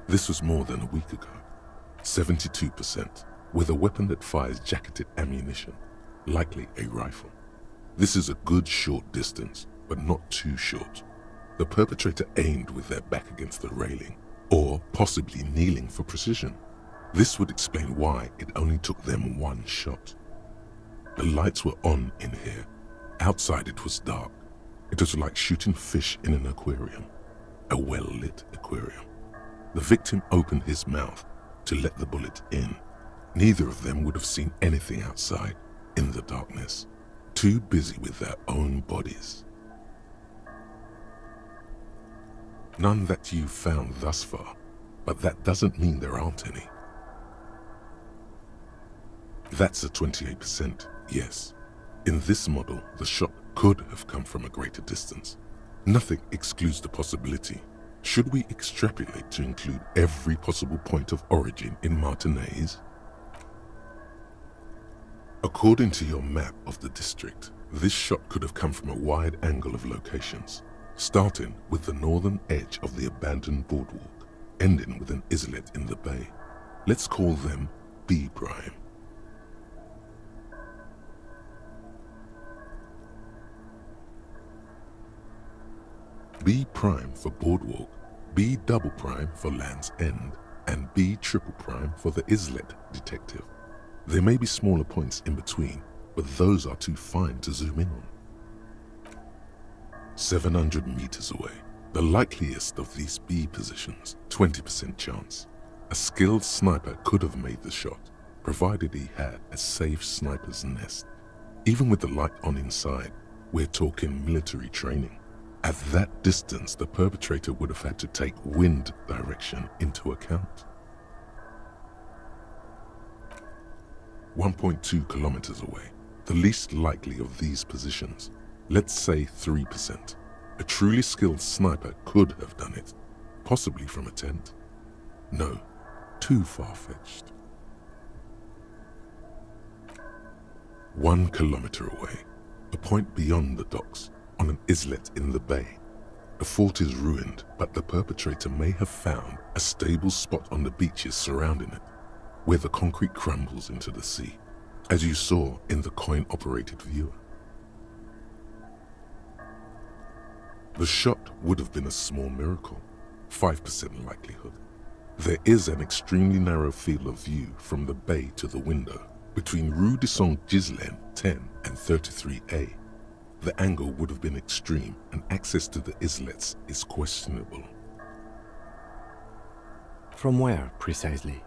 This was more than a week ago. 72%, with a weapon that fires jacketed ammunition, likely a rifle. This is a good short distance, but not too short. The perpetrator aimed with their back against the railing, or possibly kneeling for precision. This would explain why it only took them one shot. The lights were on in here. Outside it was dark. It was like shooting fish in an aquarium, a well-lit aquarium. The victim opened his mouth to let the bullet in. Neither of them would have seen anything outside in the darkness, too busy with their own bodies. None that you've found thus far, but that doesn't mean there aren't any. That's a 28%, yes. In this model, the shot could have come from a greater distance. Nothing excludes the possibility. Should we extrapolate to include every possible point of origin in Martinaise? According to your map of the district, this shot could have come from a wide angle of locations, starting with the northern edge of the abandoned boardwalk, ending with an islet in the bay. Let's call them B prime. B prime for boardwalk, B double prime for Land's End, and B triple prime for the islet detective. There may be smaller points in between, but those are too fine to zoom in on. 700 meters away, the likeliest of these B positions, 20% chance. A skilled sniper could have made the shot, provided he had a safe sniper's nest. Even with the light on inside, we're talking military training. At that distance, the perpetrator would have had to take wind direction into account. 1.2 kilometers away, the least likely of these positions, let's say 3%. A truly skilled sniper could have done it, possibly from a tent. No, too far-fetched. 1 kilometer away, a point beyond the docks, on an islet in the bay. The fort is ruined, but the perpetrator may have found a stable spot on the beaches surrounding it, where the concrete crumbles into the sea, as you saw in the coin-operated viewer. The shot would have been a small miracle, 5% likelihood. There is an extremely narrow field of view from the bay to the window, between Rue de Saint-Ghislain 10 and 33A. The angle would have been extreme, and access to the islets is questionable. From where, precisely?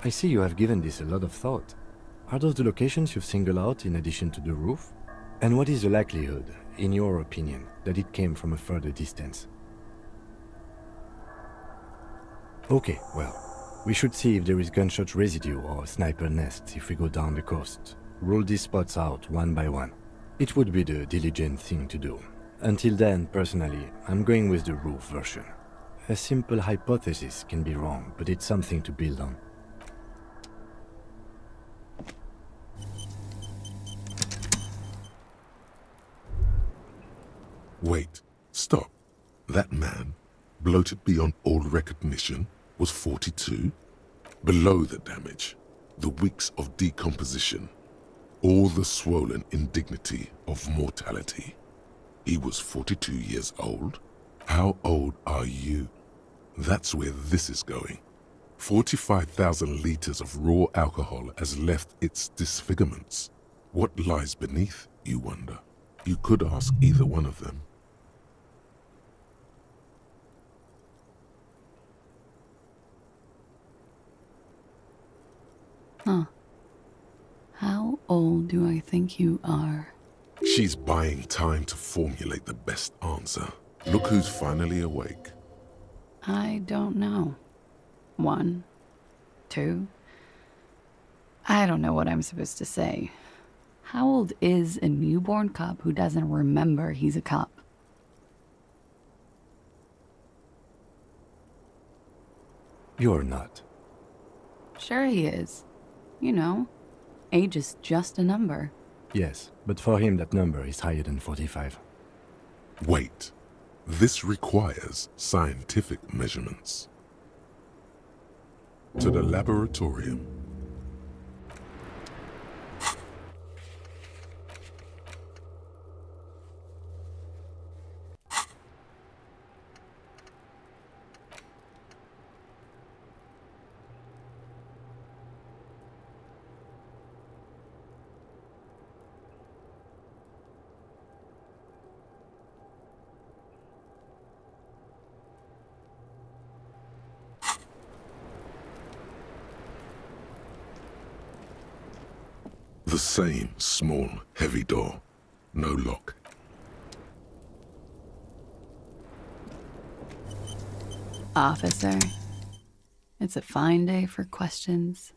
I see you have given this a lot of thought. Are those the locations you've singled out in addition to the roof? And what is the likelihood, in your opinion, that it came from a further distance? Okay, well, we should see if there is gunshot residue or sniper nests if we go down the coast. Rule these spots out one by one. It would be the diligent thing to do. Until then, personally, I'm going with the roof version. A simple hypothesis can be wrong, but it's something to build on. Wait, stop. That man, bloated beyond all recognition, was 42? Below the damage, the weeks of decomposition, all the swollen indignity of mortality. He was 42 years old? How old are you? That's where this is going. 45,000 liters of raw alcohol has left its disfigurements. What lies beneath, you wonder? You could ask either one of them. Huh. How old do I think you are? She's buying time to formulate the best answer. Look who's finally awake. I don't know. 1, 2. I don't know what I'm supposed to say. How old is a newborn cop who doesn't remember he's a cop? You're not. Sure he is. You know, age is just a number. Yes, but for him that number is higher than 45. Wait. This requires scientific measurements. To the laboratorium. The same small, heavy door. No lock. Officer, it's a fine day for questions.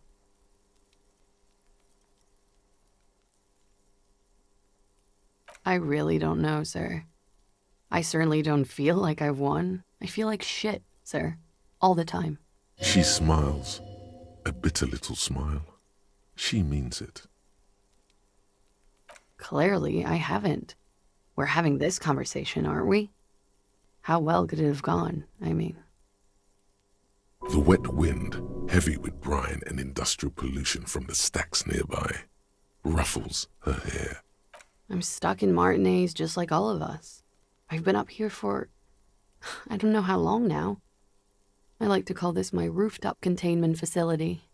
I really don't know, sir. I certainly don't feel like I've won. I feel like shit, sir. All the time. She smiles. A bitter little smile. She means it. Clearly, I haven't. We're having this conversation, aren't we? How well could it have gone, I mean? The wet wind, heavy with brine and industrial pollution from the stacks nearby, ruffles her hair. I'm stuck in Martinez just like all of us. I've been up here for... I don't know how long now. I like to call this my rooftop containment facility.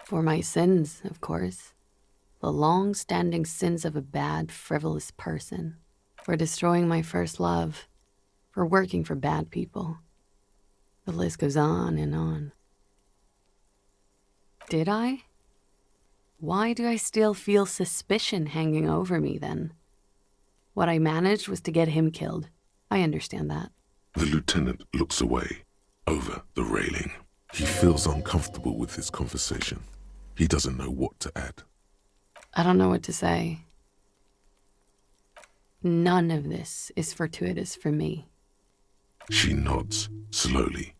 For my sins, of course. The long-standing sins of a bad, frivolous person. For destroying my first love. For working for bad people. The list goes on and on. Did I? Why do I still feel suspicion hanging over me then? What I managed was to get him killed. I understand that. The lieutenant looks away, over the railing. He feels uncomfortable with this conversation. He doesn't know what to add. I don't know what to say. None of this is fortuitous for me. She nods, slowly,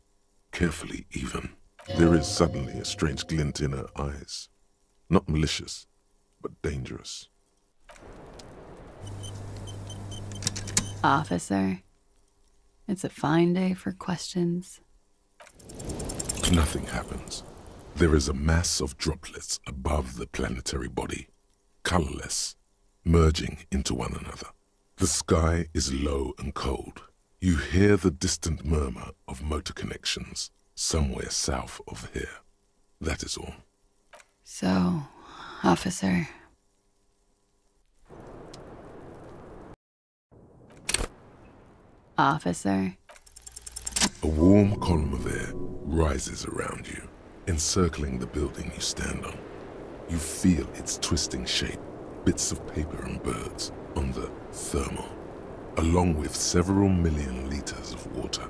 carefully even. There is suddenly a strange glint in her eyes. Not malicious, but dangerous. Officer, it's a fine day for questions. Nothing happens. There is a mass of droplets above the planetary body, colorless, merging into one another. The sky is low and cold. You hear the distant murmur of motor connections somewhere south of here. That is all. So, officer... Officer? A warm column of air rises around you. Encircling the building you stand on, you feel its twisting shape, bits of paper and birds on the thermal, along with several million liters of water,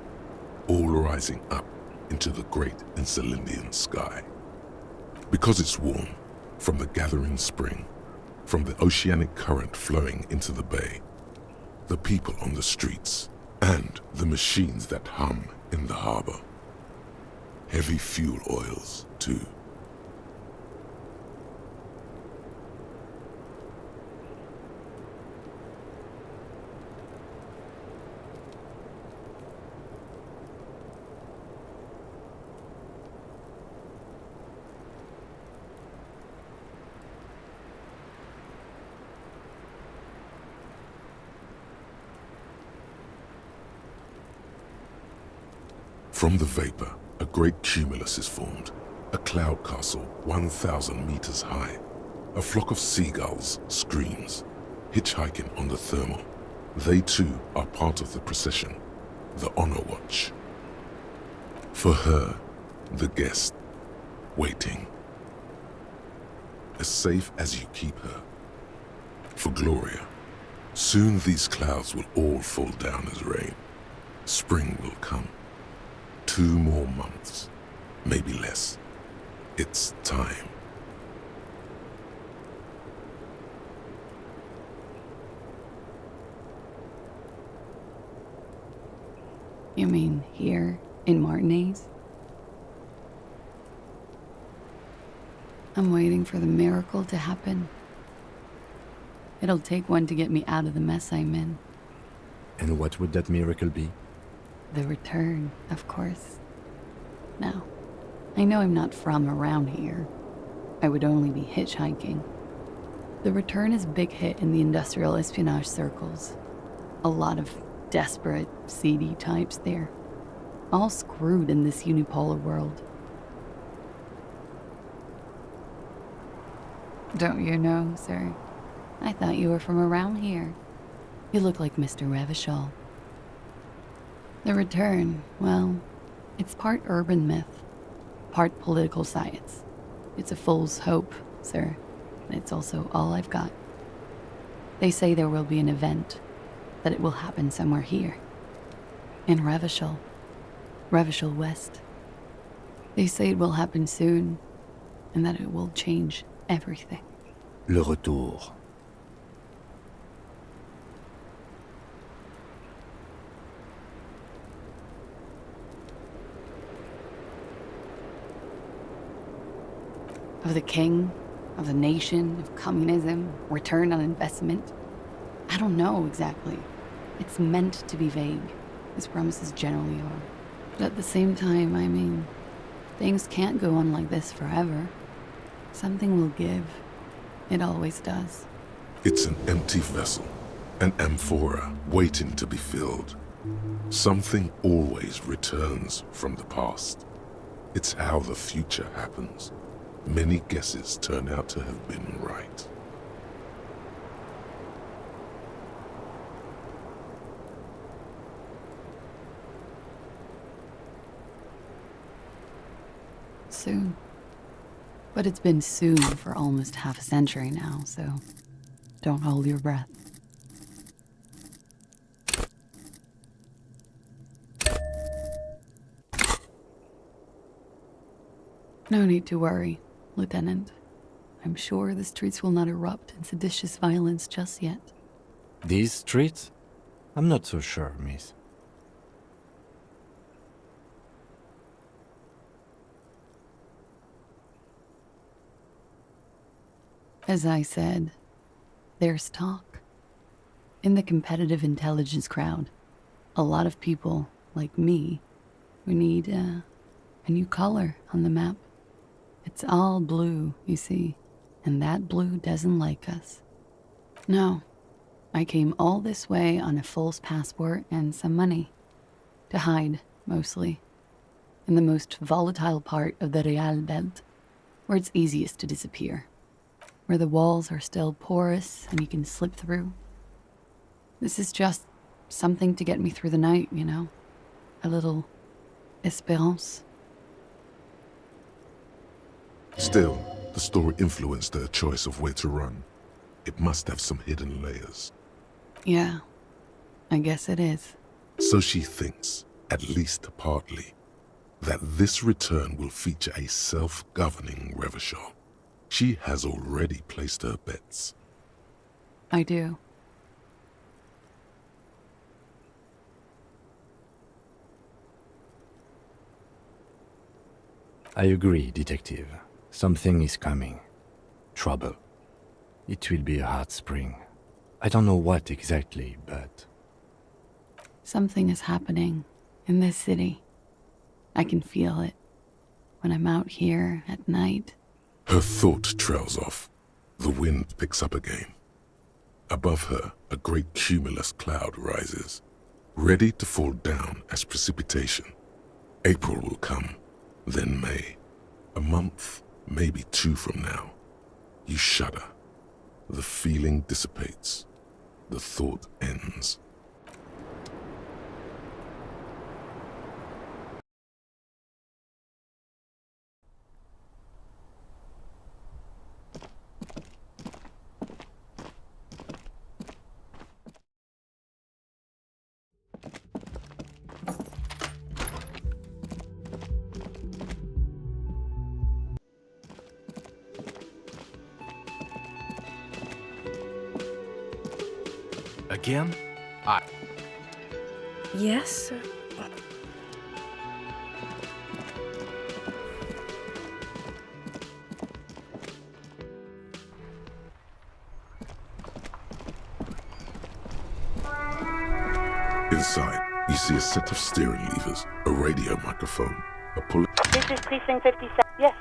all rising up into the great Encelindian sky. Because it's warm, from the gathering spring, from the oceanic current flowing into the bay, the people on the streets, and the machines that hum in the harbor. Heavy fuel oils, too. From the vapor, a great cumulus is formed, a cloud castle 1,000 meters high. A flock of seagulls screams, hitchhiking on the thermal. They too are part of the procession, the honor watch. For her, the guest, waiting. As safe as you keep her. For Gloria, soon these clouds will all fall down as rain. Spring will come. 2 more months, maybe less. It's time. You mean here in Martinez? I'm waiting for the miracle to happen. It'll take one to get me out of the mess I'm in. And what would that miracle be? The return, of course. Now, I know I'm not from around here. I would only be hitchhiking. The return is a big hit in the industrial espionage circles. A lot of desperate, seedy types there. All screwed in this unipolar world. Don't you know, sir? I thought you were from around here. You look like Mr. Revachol. The return, well, it's part urban myth, part political science. It's a fool's hope, sir, and it's also all I've got. They say there will be an event, that it will happen somewhere here. In Revachol West. They say it will happen soon, and that it will change everything. Le retour. Of the king, of the nation, of communism, return on investment. I don't know exactly. It's meant to be vague, as promises generally are. But at the same time, I mean, things can't go on like this forever. Something will give. It always does. It's an empty vessel, an amphora waiting to be filled. Something always returns from the past. It's how the future happens. Many guesses turn out to have been right. Soon. But it's been soon for almost half a century now, so don't hold your breath. No need to worry, Lieutenant. I'm sure the streets will not erupt in seditious violence just yet. These streets? I'm not so sure, miss. As I said, there's talk. In the competitive intelligence crowd, a lot of people, like me, we need a new color on the map. It's all blue, you see, and that blue doesn't like us. No, I came all this way on a false passport and some money. To hide, mostly. In the most volatile part of the Real Belt, where it's easiest to disappear. Where the walls are still porous and you can slip through. This is just something to get me through the night, you know? A little espérance. Still, the story influenced her choice of where to run. It must have some hidden layers. Yeah, I guess it is. So she thinks, at least partly, that this return will feature a self-governing Revachol. She has already placed her bets. I do. I agree, Detective. Something is coming. Trouble. It will be a hot spring. I don't know what exactly, but... Something is happening in this city. I can feel it when I'm out here at night. Her thought trails off. The wind picks up again. Above her, a great cumulus cloud rises, ready to fall down as precipitation. April will come, then May. A month, maybe 2 from now. You shudder. The feeling dissipates. The thought ends. Again? Yes, sir. Inside, you see a set of steering levers, a radio microphone, a pull... This is Precinct 57. Yes,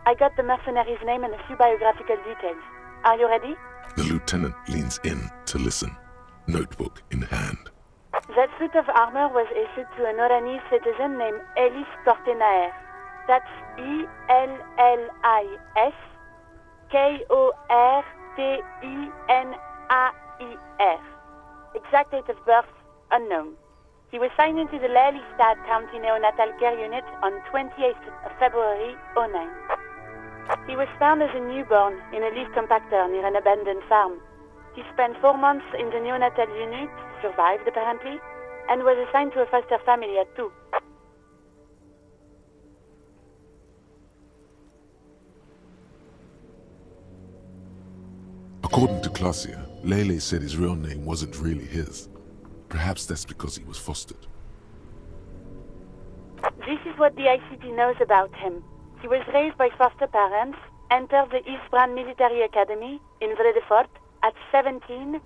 I got the mercenary's name and a few biographical details. Are you ready? The lieutenant leans in to listen, notebook in hand. That suit of armor was issued to an Oranese citizen named Ellis Kortenaer. That's Ellis Kortenaer. Exact date of birth, unknown. He was signed into the Lelystad County Neonatal Care Unit on 28th of February 09. He was found as a newborn in a leaf compactor near an abandoned farm. He spent 4 months in the neonatal unit, survived apparently, and was assigned to a foster family at 2. According to Clausia, Lele said his real name wasn't really his. Perhaps that's because he was fostered. This is what the ICP knows about him. He was raised by foster parents, entered the Eastbrand Military Academy in Vredefort at 17,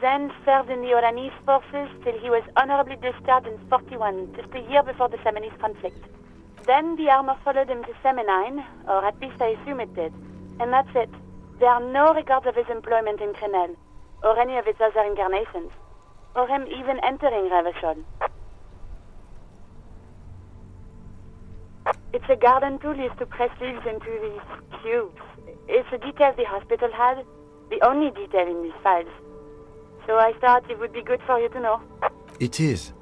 then served in the Oranese forces till he was honorably discharged in 41, just a year before the Seminese conflict. Then the armor followed him to Seminine, or at least I assume it did. And that's it. There are no records of his employment in Crenel, or any of its other incarnations, or him even entering Revachol. It's a garden tool used to press leaves into these cubes. It's a detail the hospital had, the only detail in these files. So I thought it would be good for you to know. It is.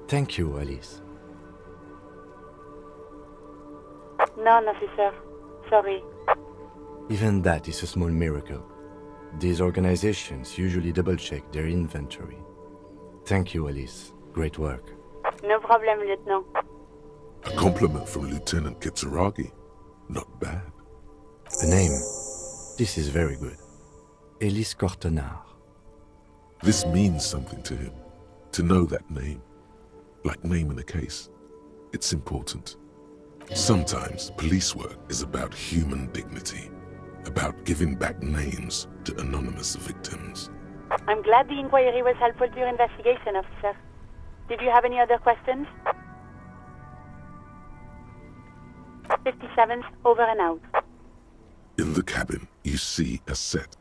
Thank you, Alice. None, officer. Sorry. Even that is a small miracle. These organizations usually double-check their inventory. Thank you, Alice. Great work. No problem, Lieutenant. A compliment from Lieutenant Kitsuragi. Not bad. A name. This is very good. Ellis Kortenaer. This means something to him. To know that name. Like naming a case. It's important. Sometimes police work is about human dignity. About giving back names to anonymous victims. I'm glad the inquiry was helpful to your investigation, officer. Did you have any other questions? 57's over and out. In the cabin, you see a set.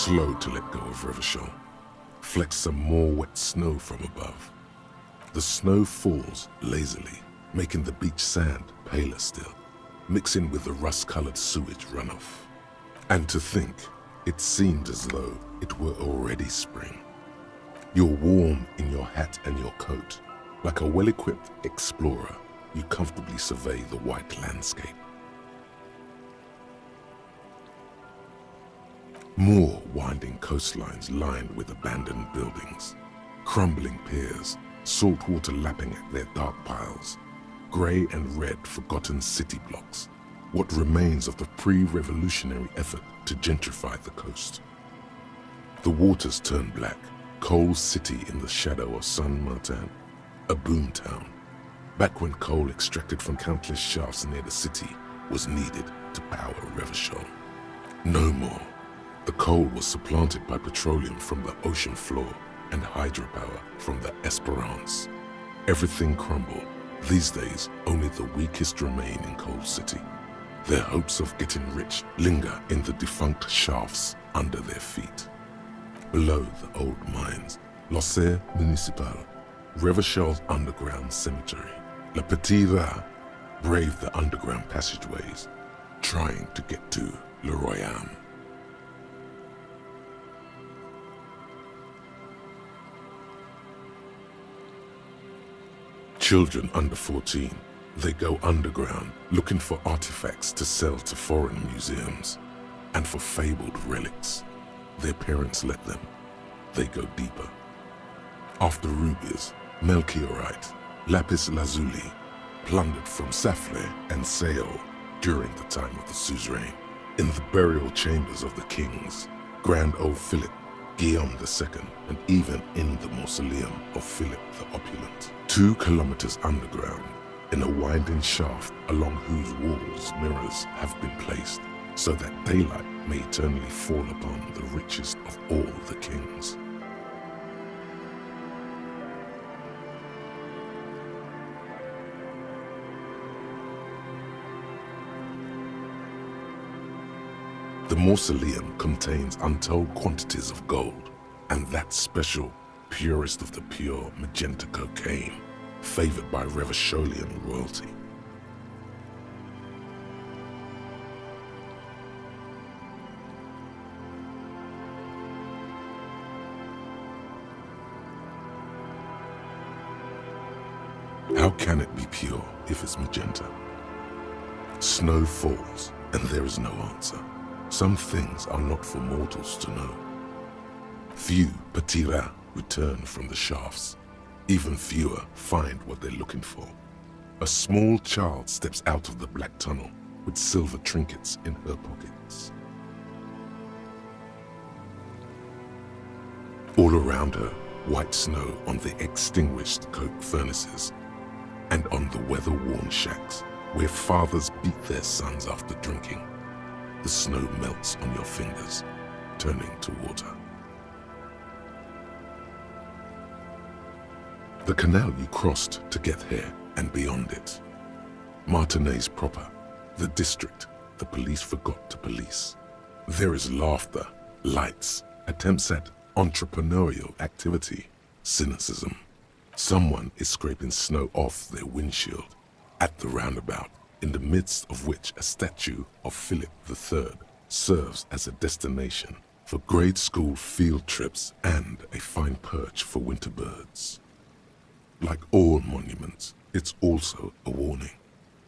slow to let go of Revachol. Flecks some more wet snow from above. The snow falls lazily, making the beach sand paler still, mixing with the rust-colored sewage runoff. And to think, it seemed as though it were already spring. You're warm in your hat and your coat. Like a well-equipped explorer, you comfortably survey the white landscape. More winding coastlines lined with abandoned buildings, crumbling piers, salt water lapping at their dark piles, grey and red forgotten city blocks, what remains of the pre-revolutionary effort to gentrify the coast. The waters turn black, coal city in the shadow of San Martin, a boom town, back when coal extracted from countless shafts near the city was needed to power Revachol. No more. The coal was supplanted by petroleum from the ocean floor and hydropower from the Esperance. Everything crumbled. These days, only the weakest remain in Coal City. Their hopes of getting rich linger in the defunct shafts under their feet. Below the old mines, l'Océan Municipal, Revachol's underground cemetery, Le Petit Rat, braved the underground passageways, trying to get to Le Royaume. Children under 14, they go underground looking for artifacts to sell to foreign museums and for fabled relics. Their parents let them. They go deeper. After rubies, melchiorite, lapis lazuli, plundered from Safle and Seol during the time of the suzerain, in the burial chambers of the kings, Grand Old Philip, Guillaume II, and even in the mausoleum of Philip the Opulent. 2 kilometers underground, in a winding shaft along whose walls mirrors have been placed, so that daylight may eternally fall upon the richest of all the kings. The mausoleum contains untold quantities of gold, and that special, purest of the pure magenta cocaine, favored by Revacholian royalty. How can it be pure if it's magenta? Snow falls, and there is no answer. Some things are not for mortals to know. Few Petit Rats return from the shafts. Even fewer find what they're looking for. A small child steps out of the black tunnel with silver trinkets in her pockets. All around her, white snow on the extinguished coke furnaces and on the weather-worn shacks where fathers beat their sons after drinking. The snow melts on your fingers, turning to water. The canal you crossed to get here and beyond it. Martinez proper, the district the police forgot to police. There is laughter, lights, attempts at entrepreneurial activity, cynicism. Someone is scraping snow off their windshield at the roundabout, in the midst of which a statue of Philip III serves as a destination for grade school field trips and a fine perch for winter birds. Like all monuments, it's also a warning.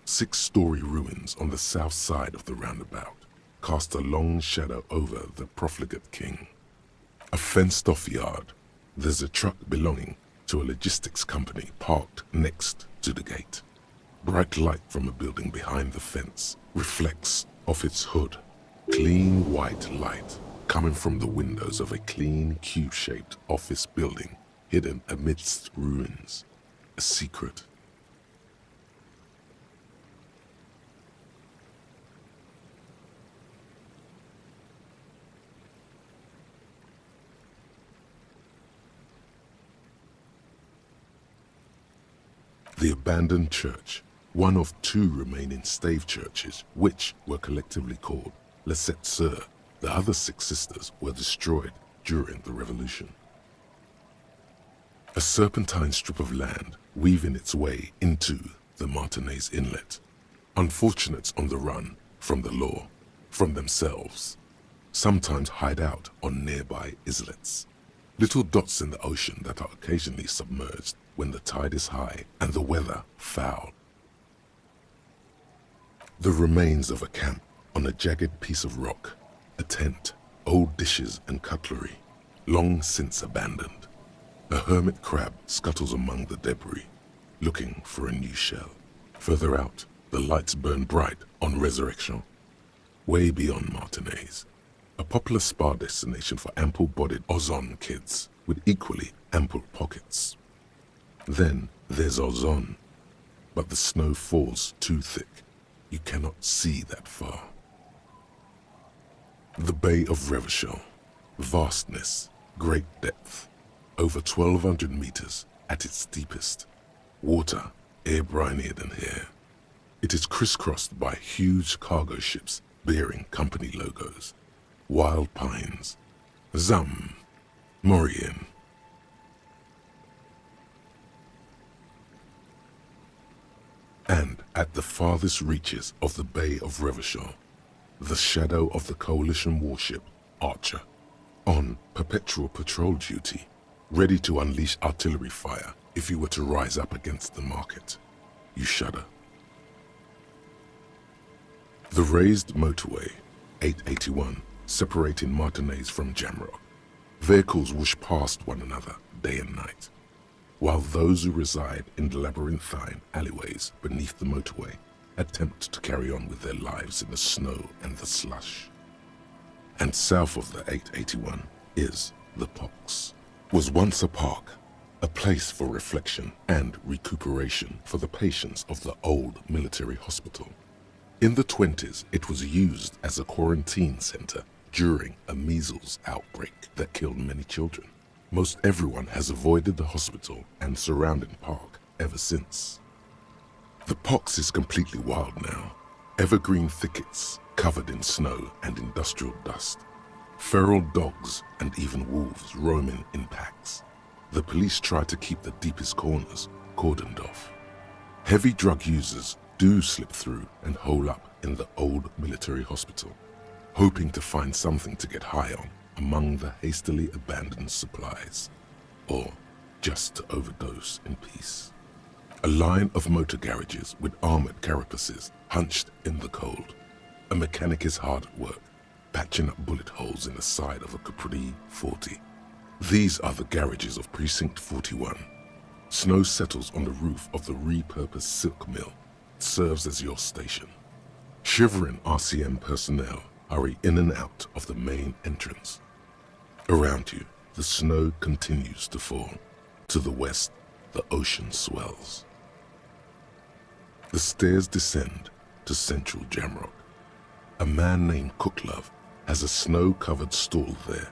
6-story ruins on the south side of the roundabout cast a long shadow over the profligate king. A fenced-off yard. There's a truck belonging to a logistics company parked next to the gate. Bright light from a building behind the fence reflects off its hood. Clean white light coming from the windows of a clean cube-shaped office building hidden amidst ruins. A secret. The abandoned church, one of 2 remaining stave churches, which were collectively called Les Sept Sœurs, The other 6 sisters were destroyed during the revolution. A serpentine strip of land weaving its way into the Martinez Inlet. Unfortunates on the run from the law, from themselves, sometimes hide out on nearby islets. Little dots in the ocean that are occasionally submerged when the tide is high and the weather foul. The remains of a camp on a jagged piece of rock, a tent, old dishes and cutlery, long since abandoned. A hermit crab scuttles among the debris, looking for a new shell. Further out, the lights burn bright on Resurrection. Way beyond Martinez, a popular spa destination for ample-bodied Ozon kids with equally ample pockets. Then there's Ozon, but the snow falls too thick. You cannot see that far. The Bay of Revachol, vastness, great depth, over 1,200 meters at its deepest. Water air brinier than here. It is crisscrossed by huge cargo ships bearing company logos. Wild pines, Zam, Mauryan. And at the farthest reaches of the Bay of Revachol, the shadow of the coalition warship Archer, on perpetual patrol duty, ready to unleash artillery fire if you were to rise up against the market. You shudder. The raised motorway, 881, separating Martinez from Jamrock. Vehicles whoosh past one another day and night, while those who reside in the labyrinthine alleyways beneath the motorway attempt to carry on with their lives in the snow and the slush. And south of the 881 is the Pox. Was once a park, a place for reflection and recuperation for the patients of the old military hospital. In the 20s, it was used as a quarantine center during a measles outbreak that killed many children. Most everyone has avoided the hospital and surrounding park ever since. The Pox is completely wild now. Evergreen thickets covered in snow and industrial dust. Feral dogs and even wolves roaming in packs. The police try to keep the deepest corners cordoned off. Heavy drug users do slip through and hole up in the old military hospital, hoping to find something to get high on among the hastily abandoned supplies, or just to overdose in peace. A line of motor garages with armored carapaces hunched in the cold. A mechanic is hard at work, patching up bullet holes in the side of a Capri 40. These are the garages of Precinct 41. Snow settles on the roof of the repurposed silk mill. It serves as your station. Shivering RCM personnel hurry in and out of the main entrance. Around you, the snow continues to fall. To the west, the ocean swells. The stairs descend to central Jamrock. A man named Cooklove has a snow-covered stall there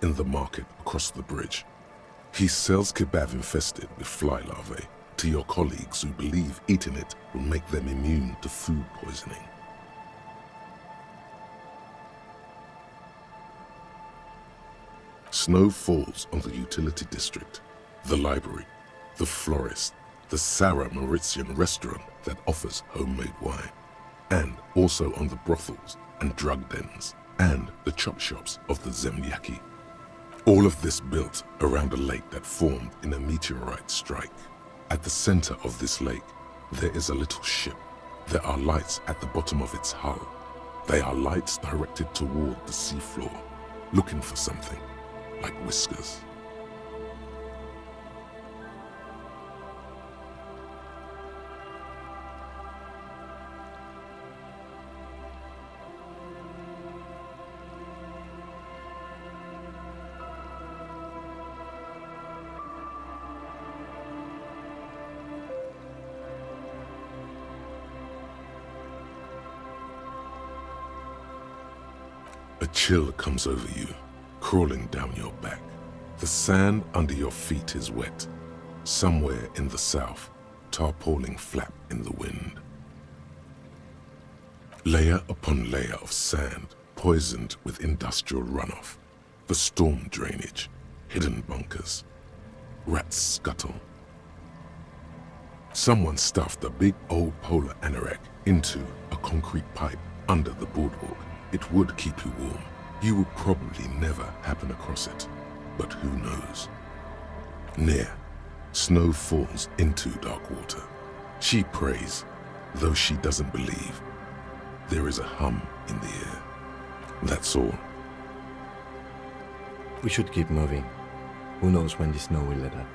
in the market across the bridge. He sells kebab infested with fly larvae to your colleagues who believe eating it will make them immune to food poisoning. Snow falls on the utility district, the library, the florist, the Sarah Mauritian restaurant that offers homemade wine, and also on the brothels and drug dens and the chop shops of the Zemlyaki. All of this built around a lake that formed in a meteorite strike. At the center of this lake, there is a little ship. There are lights at the bottom of its hull. They are lights directed toward the seafloor, looking for something, like whiskers. A chill comes over you, crawling down your back. The sand under your feet is wet. Somewhere in the south, tarpaulin flap in the wind. Layer upon layer of sand poisoned with industrial runoff, the storm drainage, hidden bunkers. Rats scuttle. Someone stuffed a big old polar anorak into a concrete pipe under the boardwalk. It would keep you warm. You will probably never happen across it, but who knows? Near, snow falls into dark water. She prays, though she doesn't believe. There is a hum in the air. That's all. We should keep moving. Who knows when the snow will let up.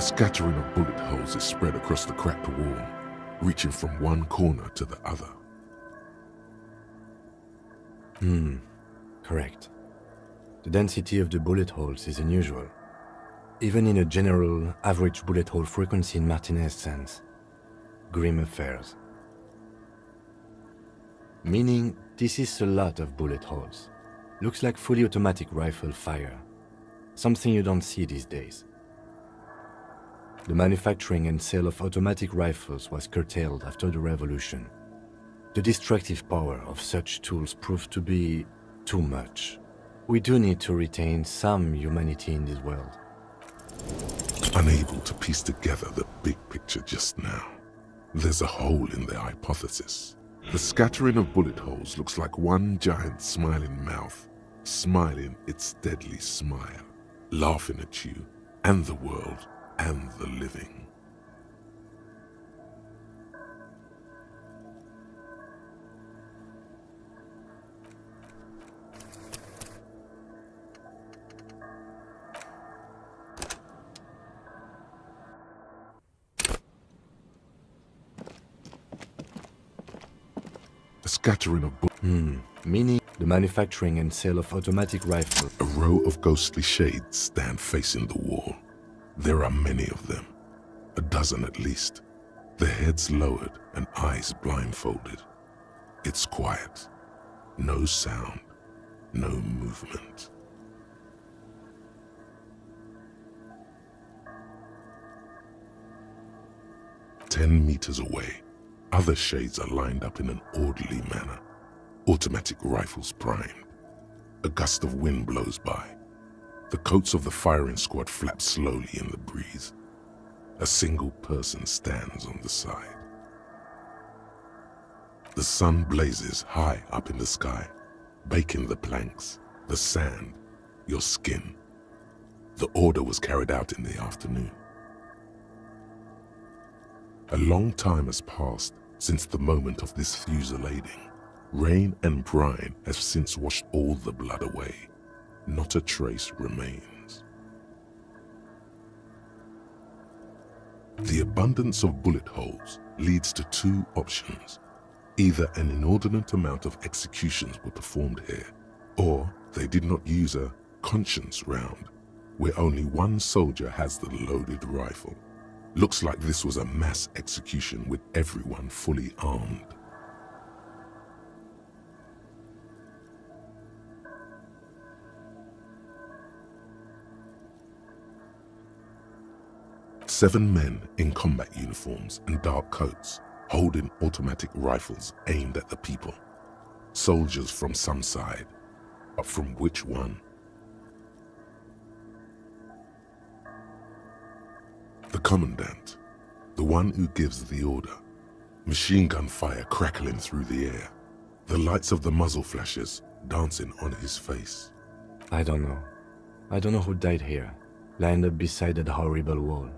scattering of bullet holes is spread across the cracked wall, reaching from one corner to the other. Correct. The density of the bullet holes is unusual, even in a general average bullet hole frequency in Martinez sense. Grim affairs. Meaning, this is a lot of bullet holes. Looks like fully automatic rifle fire. Something you don't see these days. The manufacturing and sale of automatic rifles was curtailed after the revolution. The destructive power of such tools proved to be too much. We do need to retain some humanity in this world. Unable to piece together the big picture just now, there's a hole in their hypothesis. The scattering of bullet holes looks like one giant smiling mouth, smiling its deadly smile, laughing at you and the world and the living. A scattering of Meaning the manufacturing and sale of automatic rifles. A row of ghostly shades stand facing the wall. There are many of them, a dozen at least, their heads lowered and eyes blindfolded. It's quiet, no sound, no movement. "10 meters away, other shades are lined up in an orderly manner, automatic rifles primed. A gust of wind blows by. The coats of the firing squad flap slowly in the breeze. A single person stands on the side. The sun blazes high up in the sky, baking the planks, the sand, your skin. The order was carried out in the afternoon. A long time has passed since the moment of this fusillading. Rain and brine have since washed all the blood away. Not a trace remains. The abundance of bullet holes leads to two options. Either an inordinate amount of executions were performed here, or they did not use a conscience round, where only one soldier has the loaded rifle. Looks like this was a mass execution with everyone fully armed. Seven men in combat uniforms and dark coats, holding automatic rifles aimed at the people. Soldiers from some side, but from which one? The commandant, the one who gives the order. Machine gun fire crackling through the air. The lights of the muzzle flashes dancing on his face. I don't know. I don't know who died here, lined up beside that horrible wall.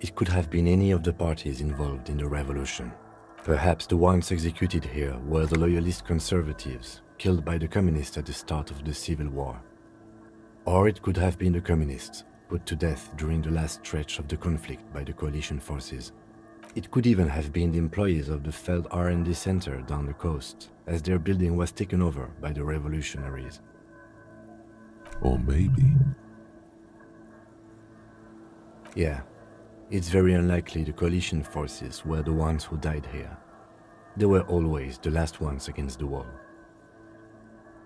It could have been any of the parties involved in the revolution. Perhaps the ones executed here were the loyalist conservatives, killed by the communists at the start of the Civil War. Or it could have been the communists, put to death during the last stretch of the conflict by the coalition forces. It could even have been the employees of the failed R&D center down the coast, as their building was taken over by the revolutionaries. Or maybe... Yeah. It's very unlikely the coalition forces were the ones who died here. They were always the last ones against the wall.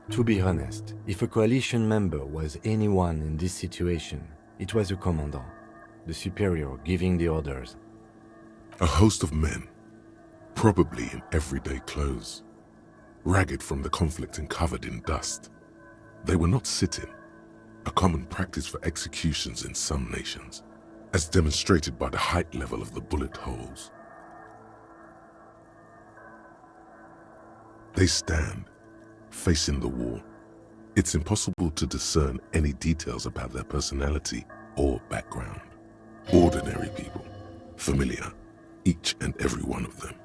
To be honest, if a coalition member was anyone in this situation, it was a commandant, the superior giving the orders. A host of men, probably in everyday clothes, ragged from the conflict and covered in dust. They were not sitting, a common practice for executions in some nations, as demonstrated by the height level of the bullet holes. They stand, facing the wall. It's impossible to discern any details about their personality or background. Ordinary people, familiar, each and every one of them.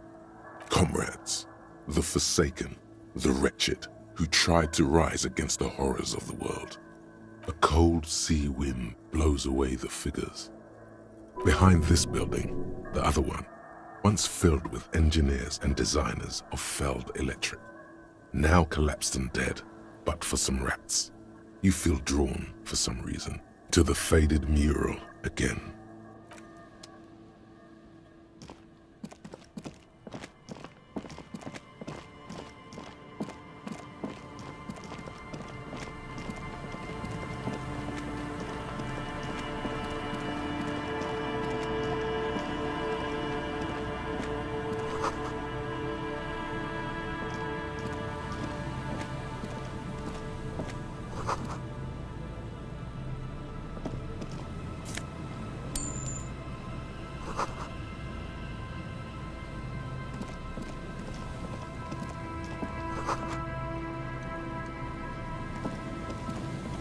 Comrades, the forsaken, the wretched, who tried to rise against the horrors of the world. A cold sea wind blows away the figures. Behind this building, the other one, once filled with engineers and designers of Feld Electric, now collapsed and dead, but for some rats. You feel drawn, for some reason, to the faded mural again.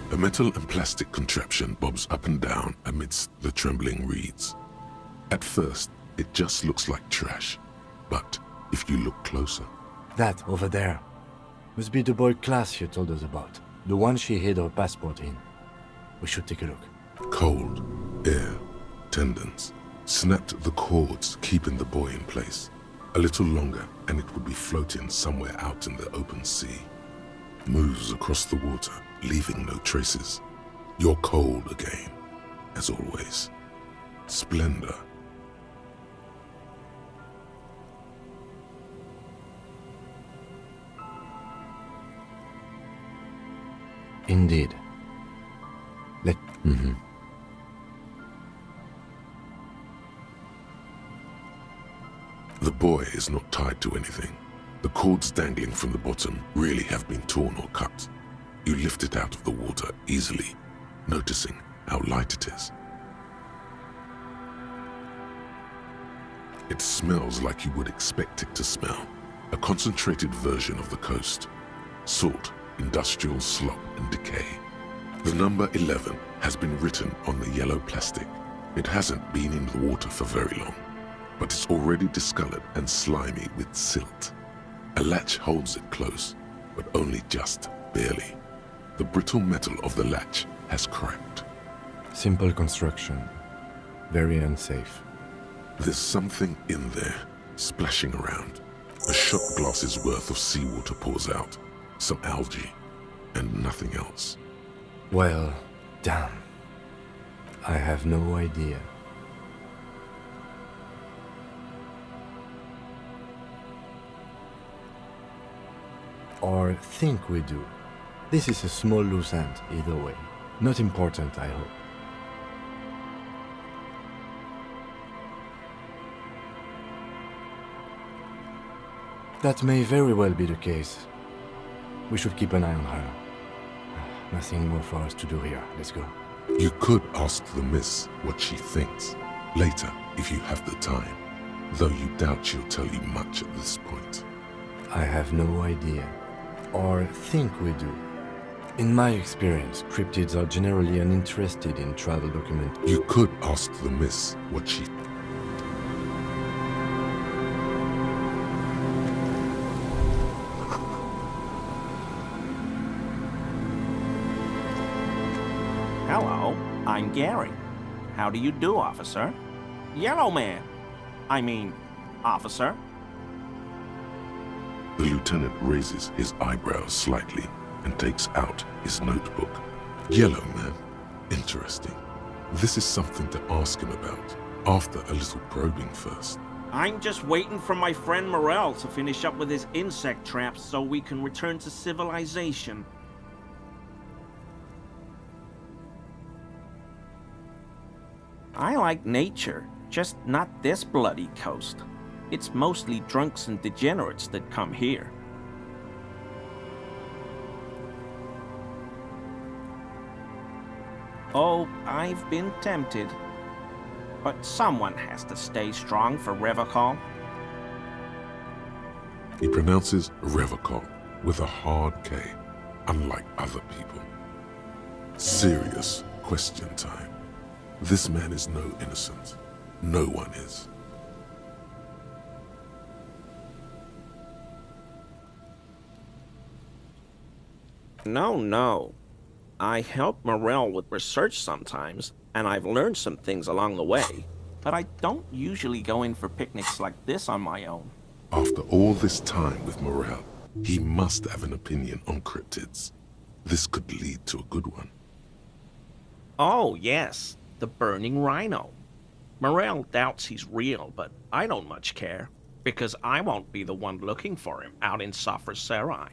A metal and plastic contraption bobs up and down amidst the trembling reeds. At first, it just looks like trash, but if you look closer... That over there must be the boy class you told us about, the one she hid her passport in. We should take a look. Cold, air, tendons, snapped the cords keeping the boy in place. A little longer and it would be floating somewhere out in the open sea. Moves across the water, leaving no traces. You're cold again, as always. Splendor. Indeed. The boy is not tied to anything. The cords dangling from the bottom really have been torn or cut. You lift it out of the water easily, noticing how light it is. It smells like you would expect it to smell. A concentrated version of the coast. Salt, industrial slop and decay. The number 11 has been written on the yellow plastic. It hasn't been in the water for very long, but it's already discolored and slimy with silt. A latch holds it close, but only just barely. The brittle metal of the latch has cracked. Simple construction. Very unsafe. There's something in there, splashing around. A shot glass's worth of seawater pours out. Some algae, and nothing else. Well, damn. I have no idea. Or think we do. This is a small loose end, either way. Not important, I hope. That may very well be the case. We should keep an eye on her. Nothing more for us to do here. Let's go. You could ask the miss what she thinks, later, if you have the time, though you doubt she'll tell you much at this point. I have no idea. Or think we do. In my experience, cryptids are generally uninterested in travel documents. You could ask the miss what she... Hello, I'm Gary. How do you do, officer? Yellow man. I mean, officer. The lieutenant raises his eyebrows slightly and takes out his notebook. Yellow man. Interesting. This is something to ask him about, after a little probing first. I'm just waiting for my friend Morel to finish up with his insect traps so we can return to civilization. I like nature, just not this bloody coast. It's mostly drunks and degenerates that come here. Oh, I've been tempted. But someone has to stay strong for Revocol. He pronounces Revocol with a hard K, unlike other people. Serious question time. This man is no innocent. No one is. No. I help Morel with research sometimes, and I've learned some things along the way. but I don't usually go in for picnics like this on my own. After all this time with Morel, he must have an opinion on cryptids. This could lead to a good one. Oh, yes, the burning rhino. Morel doubts he's real, but I don't much care, because I won't be the one looking for him out in Safra Serai.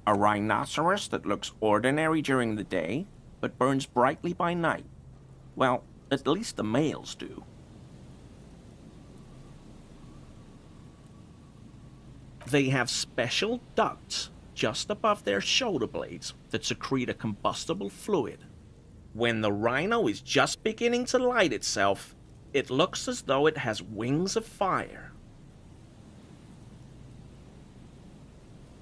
A rhinoceros that looks ordinary during the day, but burns brightly by night. Well, at least the males do. They have special ducts just above their shoulder blades that secrete a combustible fluid. When the rhino is just beginning to light itself, it looks as though it has wings of fire.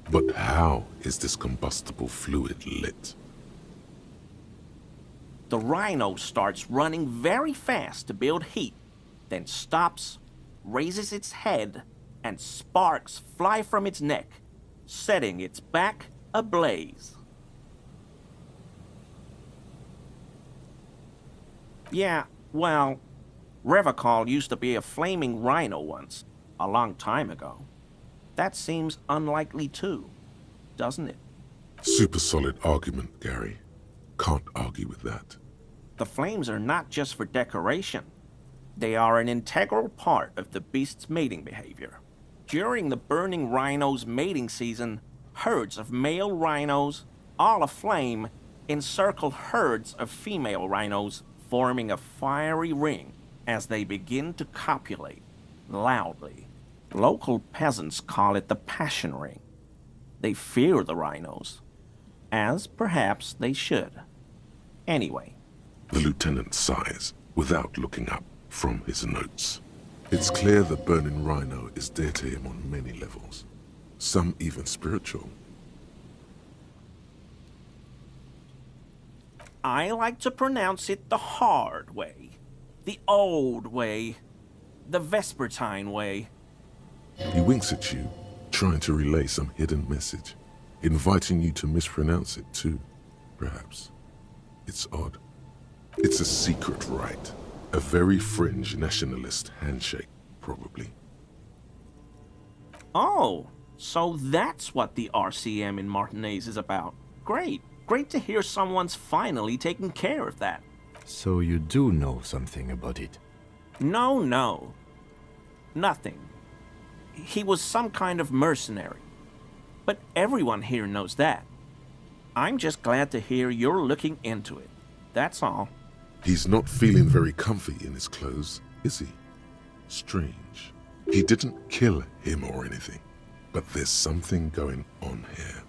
But how is this combustible fluid lit? The rhino starts running very fast to build heat, then stops, raises its head, and sparks fly from its neck, setting its back ablaze. Yeah, well, Revacol used to be a flaming rhino once, a long time ago. That seems unlikely too, doesn't it? Super solid argument, Gary. Can't argue with that. The flames are not just for decoration. They are an integral part of the beast's mating behavior. During the burning rhino's mating season, herds of male rhinos, all aflame, encircle herds of female rhinos, forming a fiery ring as they begin to copulate loudly. Local peasants call it the passion ring. They fear the rhinos, as perhaps they should. Anyway. The lieutenant sighs, without looking up from his notes. It's clear the burning rhino is dear to him on many levels, some even spiritual. I like to pronounce it the hard way, the old way, the Vespertine way. He winks at you, trying to relay some hidden message, inviting you to mispronounce it too, perhaps. It's odd. It's a secret rite, a very fringe nationalist handshake, probably. Oh, so that's what the RCM in Martinez is about. Great. Great to hear someone's finally taking care of that. So you do know something about it? No. Nothing. He was some kind of mercenary. But everyone here knows that. I'm just glad to hear you're looking into it. That's all. He's not feeling very comfy in his clothes, is he? Strange. He didn't kill him or anything, but there's something going on here.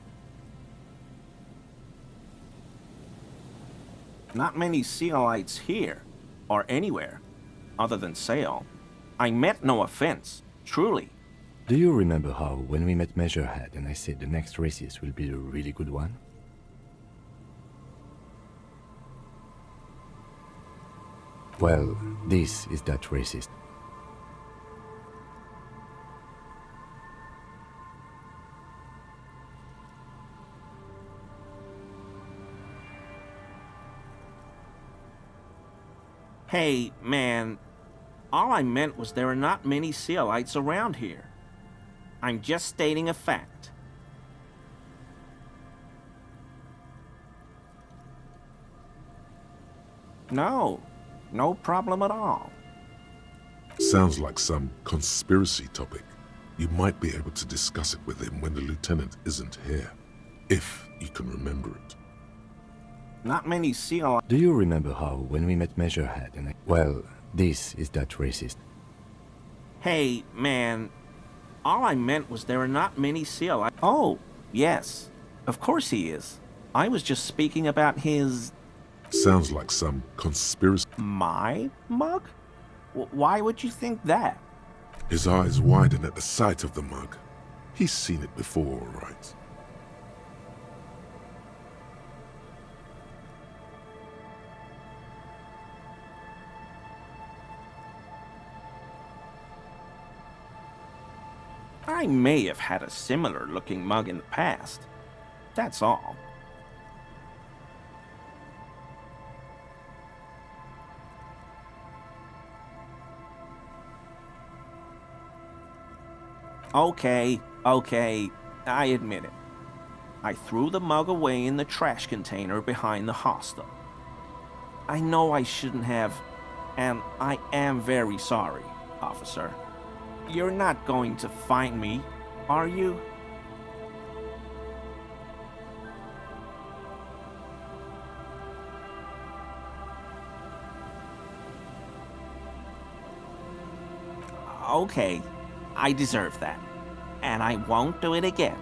Not many Sealites here, or anywhere, other than Sale. I meant no offense, truly. Do you remember how, when we met Measurehead and I said the next racist will be the really good one? Well, this is that racist. Hey, man, all I meant was there are not many Sealites around here. I'm just stating a fact. No problem at all. Sounds like some conspiracy topic. You might be able to discuss it with him when the lieutenant isn't here, if you can remember it. Not many Sealites. Do you remember how, when we met Measurehead and I... Well, this is that racist. Hey, man, all I meant was there are not many Sealites. Oh, yes, of course he is. I was just speaking about his... Sounds like some conspiracy. My mug? Why would you think that? His eyes widen at the sight of the mug. He's seen it before, all right. I may have had a similar looking mug in the past. That's all. Okay, I admit it. I threw the mug away in the trash container behind the hostel. I know I shouldn't have, and I am very sorry, officer. You're not going to find me, are you? Okay, I deserve that. And I won't do it again.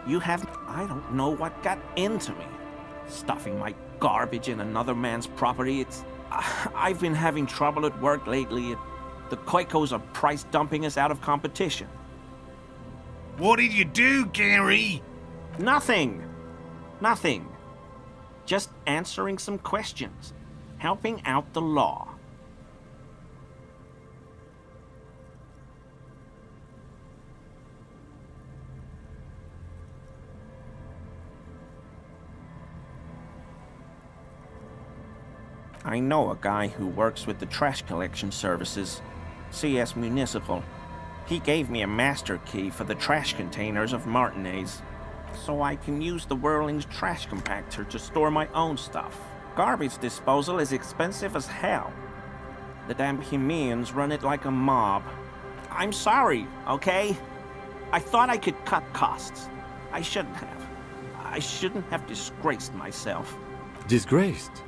I don't know what got into me. Stuffing my garbage in another man's property, I've been having trouble at work lately. The Koikos are price dumping us out of competition. What did you do, Gary? Nothing. Just answering some questions. Helping out the law. I know a guy who works with the trash collection services, CS Municipal. He gave me a master key for the trash containers of Martinez, so I can use the Whirling's trash compactor to store my own stuff. Garbage disposal is expensive as hell. The damn Bohemians run it like a mob. I'm sorry, okay? I thought I could cut costs. I shouldn't have. I shouldn't have disgraced myself. Disgraced?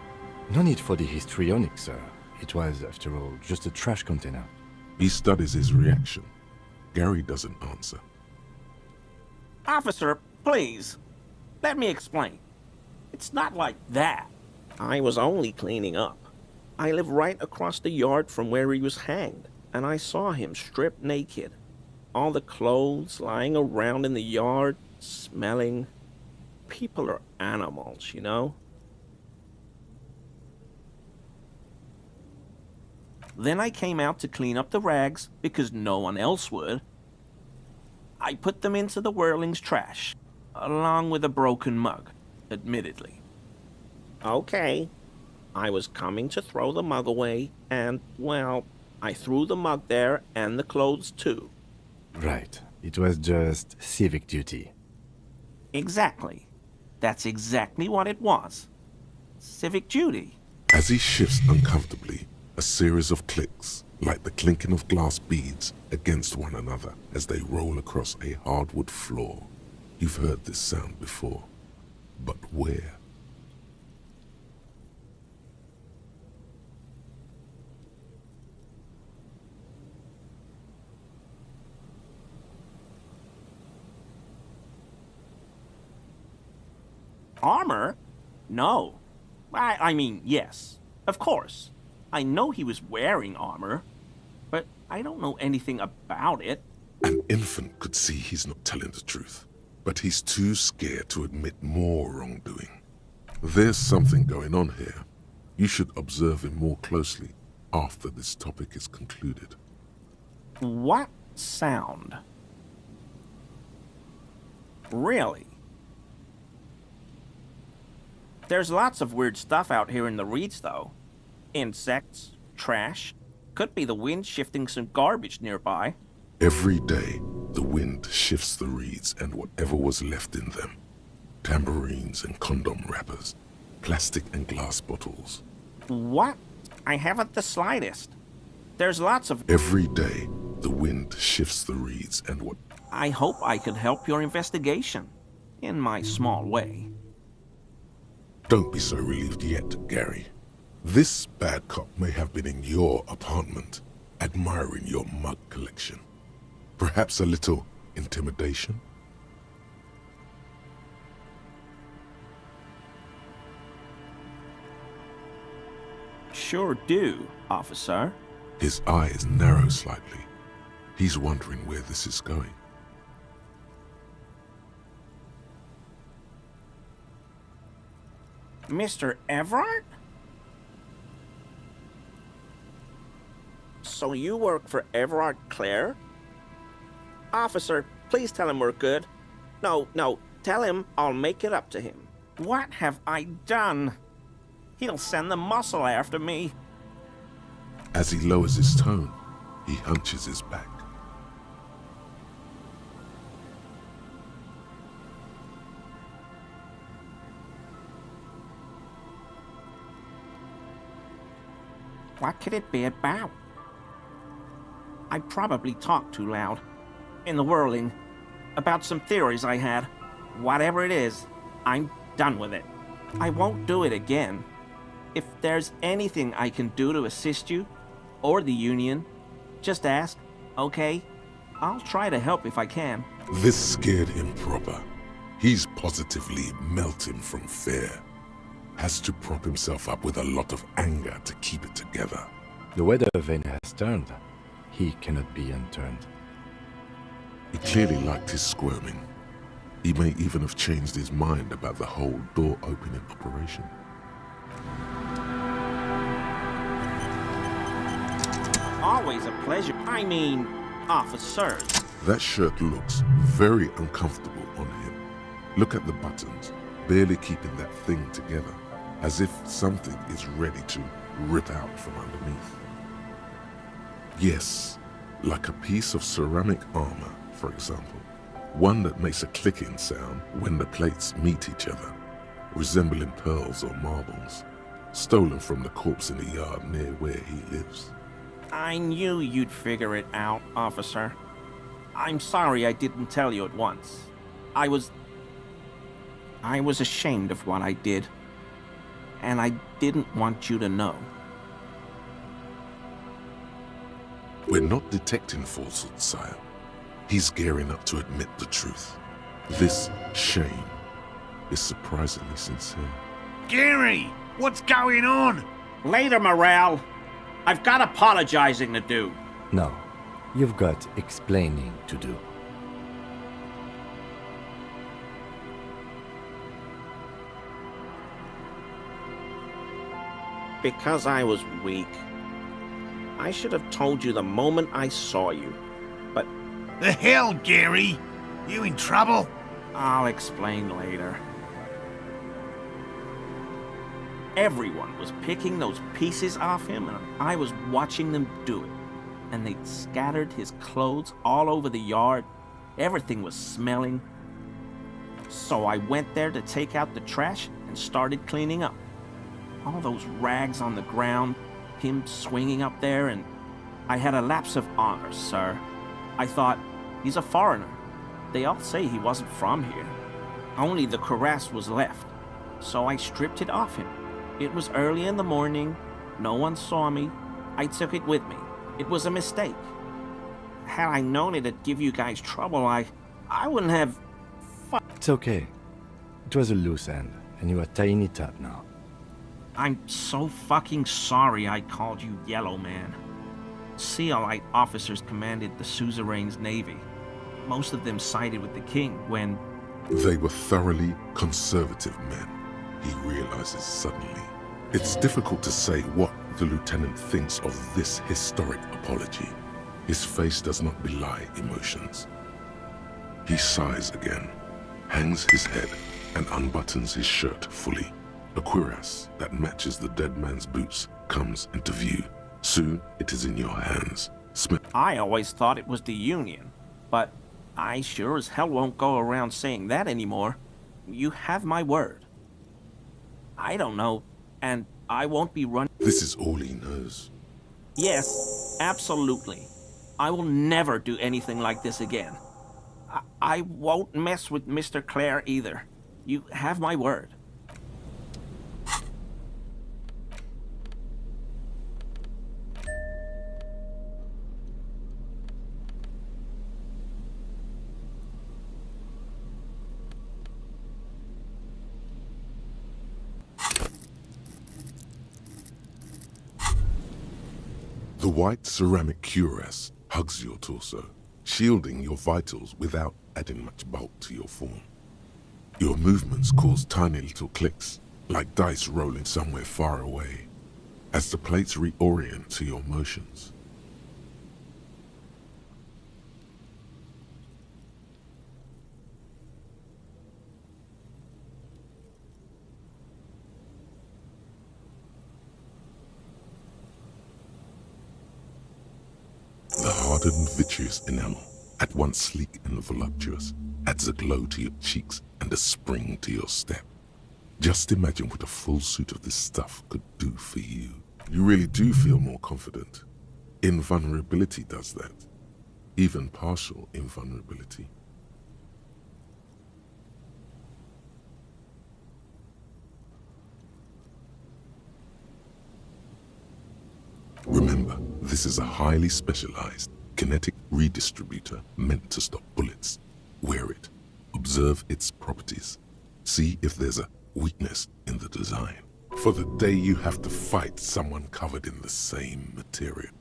No need for the histrionic, sir. It was, after all, just a trash container. He studies his reaction. Gary doesn't answer. Officer, please. Let me explain. It's not like that. I was only cleaning up. I live right across the yard from where he was hanged, and I saw him stripped naked. All the clothes lying around in the yard, smelling. People are animals, you know? Then I came out to clean up the rags because no one else would. I put them into the Whirling's trash, along with a broken mug, admittedly. Okay, I was coming to throw the mug away, and, well, I threw the mug there and the clothes too. Right. It was just civic duty. Exactly. That's exactly what it was. Civic duty. As he shifts uncomfortably, a series of clicks, like the clinking of glass beads against one another as they roll across a hardwood floor. You've heard this sound before, but where? Armor? No. I mean, yes. Of course. I know he was wearing armor, but I don't know anything about it. An infant could see he's not telling the truth, but he's too scared to admit more wrongdoing. There's something going on here. You should observe him more closely after this topic is concluded. What sound? Really? There's lots of weird stuff out here in the reeds, though. Insects, trash. Could be the wind shifting some garbage nearby. Every day, the wind shifts the reeds and whatever was left in them. Tambourines and condom wrappers, plastic and glass bottles. What? I haven't the slightest. There's lots of... Every day, the wind shifts the reeds and what... I hope I could help your investigation, in my small way. Don't be so relieved yet, Gary. This bad cop may have been in your apartment, admiring your mug collection. Perhaps a little intimidation? Sure do, officer. His eyes narrow slightly. He's wondering where this is going. Mr. Everard? So you work for Everard Clare? Officer, please tell him we're good. No, tell him I'll make it up to him. What have I done? He'll send the muscle after me. As he lowers his tone, he hunches his back. What could it be about? I probably talked too loud. In the whirling. About some theories I had. Whatever it is, I'm done with it. I won't do it again. If there's anything I can do to assist you, or the Union, just ask, okay? I'll try to help if I can. This scared him proper. He's positively melting from fear. Has to prop himself up with a lot of anger to keep it together. The weather vane has turned. He cannot be unturned. He clearly liked his squirming. He may even have changed his mind about the whole door-opening operation. Always a pleasure. I mean, officers. That shirt looks very uncomfortable on him. Look at the buttons, barely keeping that thing together, as if something is ready to rip out from underneath. Yes, like a piece of ceramic armor, for example. One that makes a clicking sound when the plates meet each other, resembling pearls or marbles, stolen from the corpse in the yard near where he lives. I knew you'd figure it out, officer. I'm sorry I didn't tell you at once. I was ashamed of what I did. And I didn't want you to know. We're not detecting falsehood, sire. He's gearing up to admit the truth. This shame is surprisingly sincere. Gary, what's going on? Later, Morale. I've got apologizing to do. No, you've got explaining to do. Because I was weak. I should have told you the moment I saw you. But The hell, Gary? You in trouble? I'll explain later. Everyone was picking those pieces off him, and I was watching them do it. And they'd scattered his clothes all over the yard. Everything was smelling. So I went there to take out the trash and started cleaning up. All those rags on the ground, him swinging up there, and I had a lapse of honor, sir. I thought, he's a foreigner. They all say he wasn't from here. Only the cuirass was left, so I stripped it off him. It was early in the morning. No one saw me. I took it with me. It was a mistake. Had I known it'd give you guys trouble, I wouldn't have... It's okay. It was a loose end, and you are tying it up now. I'm so fucking sorry I called you Yellow Man. Seolite officers commanded the suzerain's navy. Most of them sided with the king when... They were thoroughly conservative men, he realizes suddenly. It's difficult to say what the lieutenant thinks of this historic apology. His face does not belie emotions. He sighs again, hangs his head, and unbuttons his shirt fully. A cuirass that matches the dead man's boots comes into view. Soon it is in your hands. I always thought it was the Union, but I sure as hell won't go around saying that anymore. You have my word. I don't know, and I won't be running... This is all he knows. Yes, absolutely. I will never do anything like this again. I won't mess with Mr. Clare either. You have my word. The white ceramic cuirass hugs your torso, shielding your vitals without adding much bulk to your form. Your movements cause tiny little clicks, like dice rolling somewhere far away, as the plates reorient to your motions. The hardened vitreous enamel, at once sleek and voluptuous, adds a glow to your cheeks and a spring to your step. Just imagine what a full suit of this stuff could do for you. You really do feel more confident. Invulnerability does that. Even partial invulnerability. Remember, this is a highly specialized kinetic redistributor meant to stop bullets. Wear it. Observe its properties. See if there's a weakness in the design. For the day you have to fight someone covered in the same material.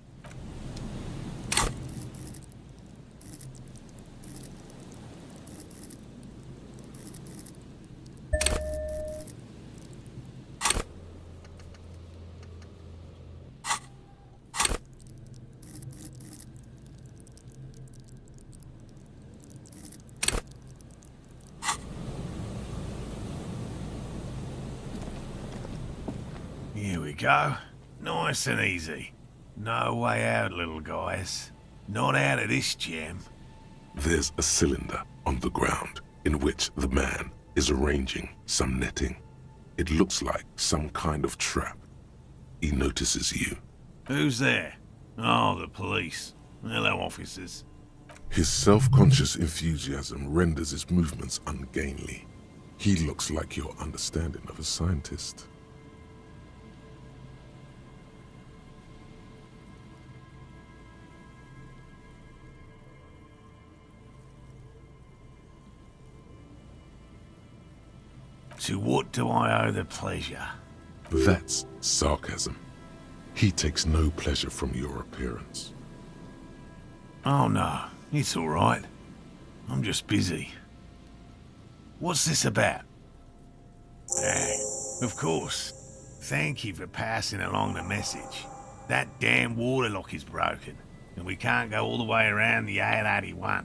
Here we go. Nice and easy. No way out, little guys. Not out of this jam. There's a cylinder on the ground in which the man is arranging some netting. It looks like some kind of trap. He notices you. Who's there? Oh, the police. Hello, officers. His self-conscious enthusiasm renders his movements ungainly. He looks like your understanding of a scientist. To what do I owe the pleasure? That's sarcasm. He takes no pleasure from your appearance. Oh no, it's all right. I'm just busy. What's this about? Of course. Thank you for passing along the message. That damn water lock is broken, and we can't go all the way around the AL-81.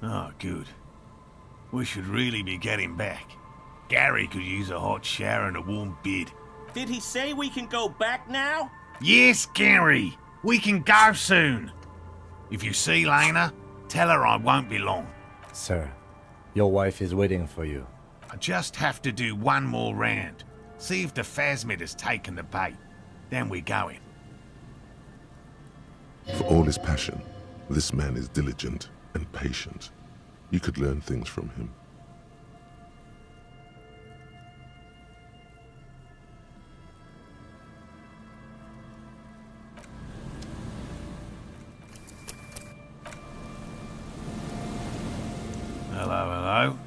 Oh, good. We should really be getting back. Gary could use a hot shower and a warm bed. Did he say we can go back now? Yes, Gary! We can go soon! If you see Lena, tell her I won't be long. Sir, your wife is waiting for you. I just have to do one more round. See if the phasmid has taken the bait. Then we're going. For all his passion, this man is diligent and patient. You could learn things from him. Hello, hello.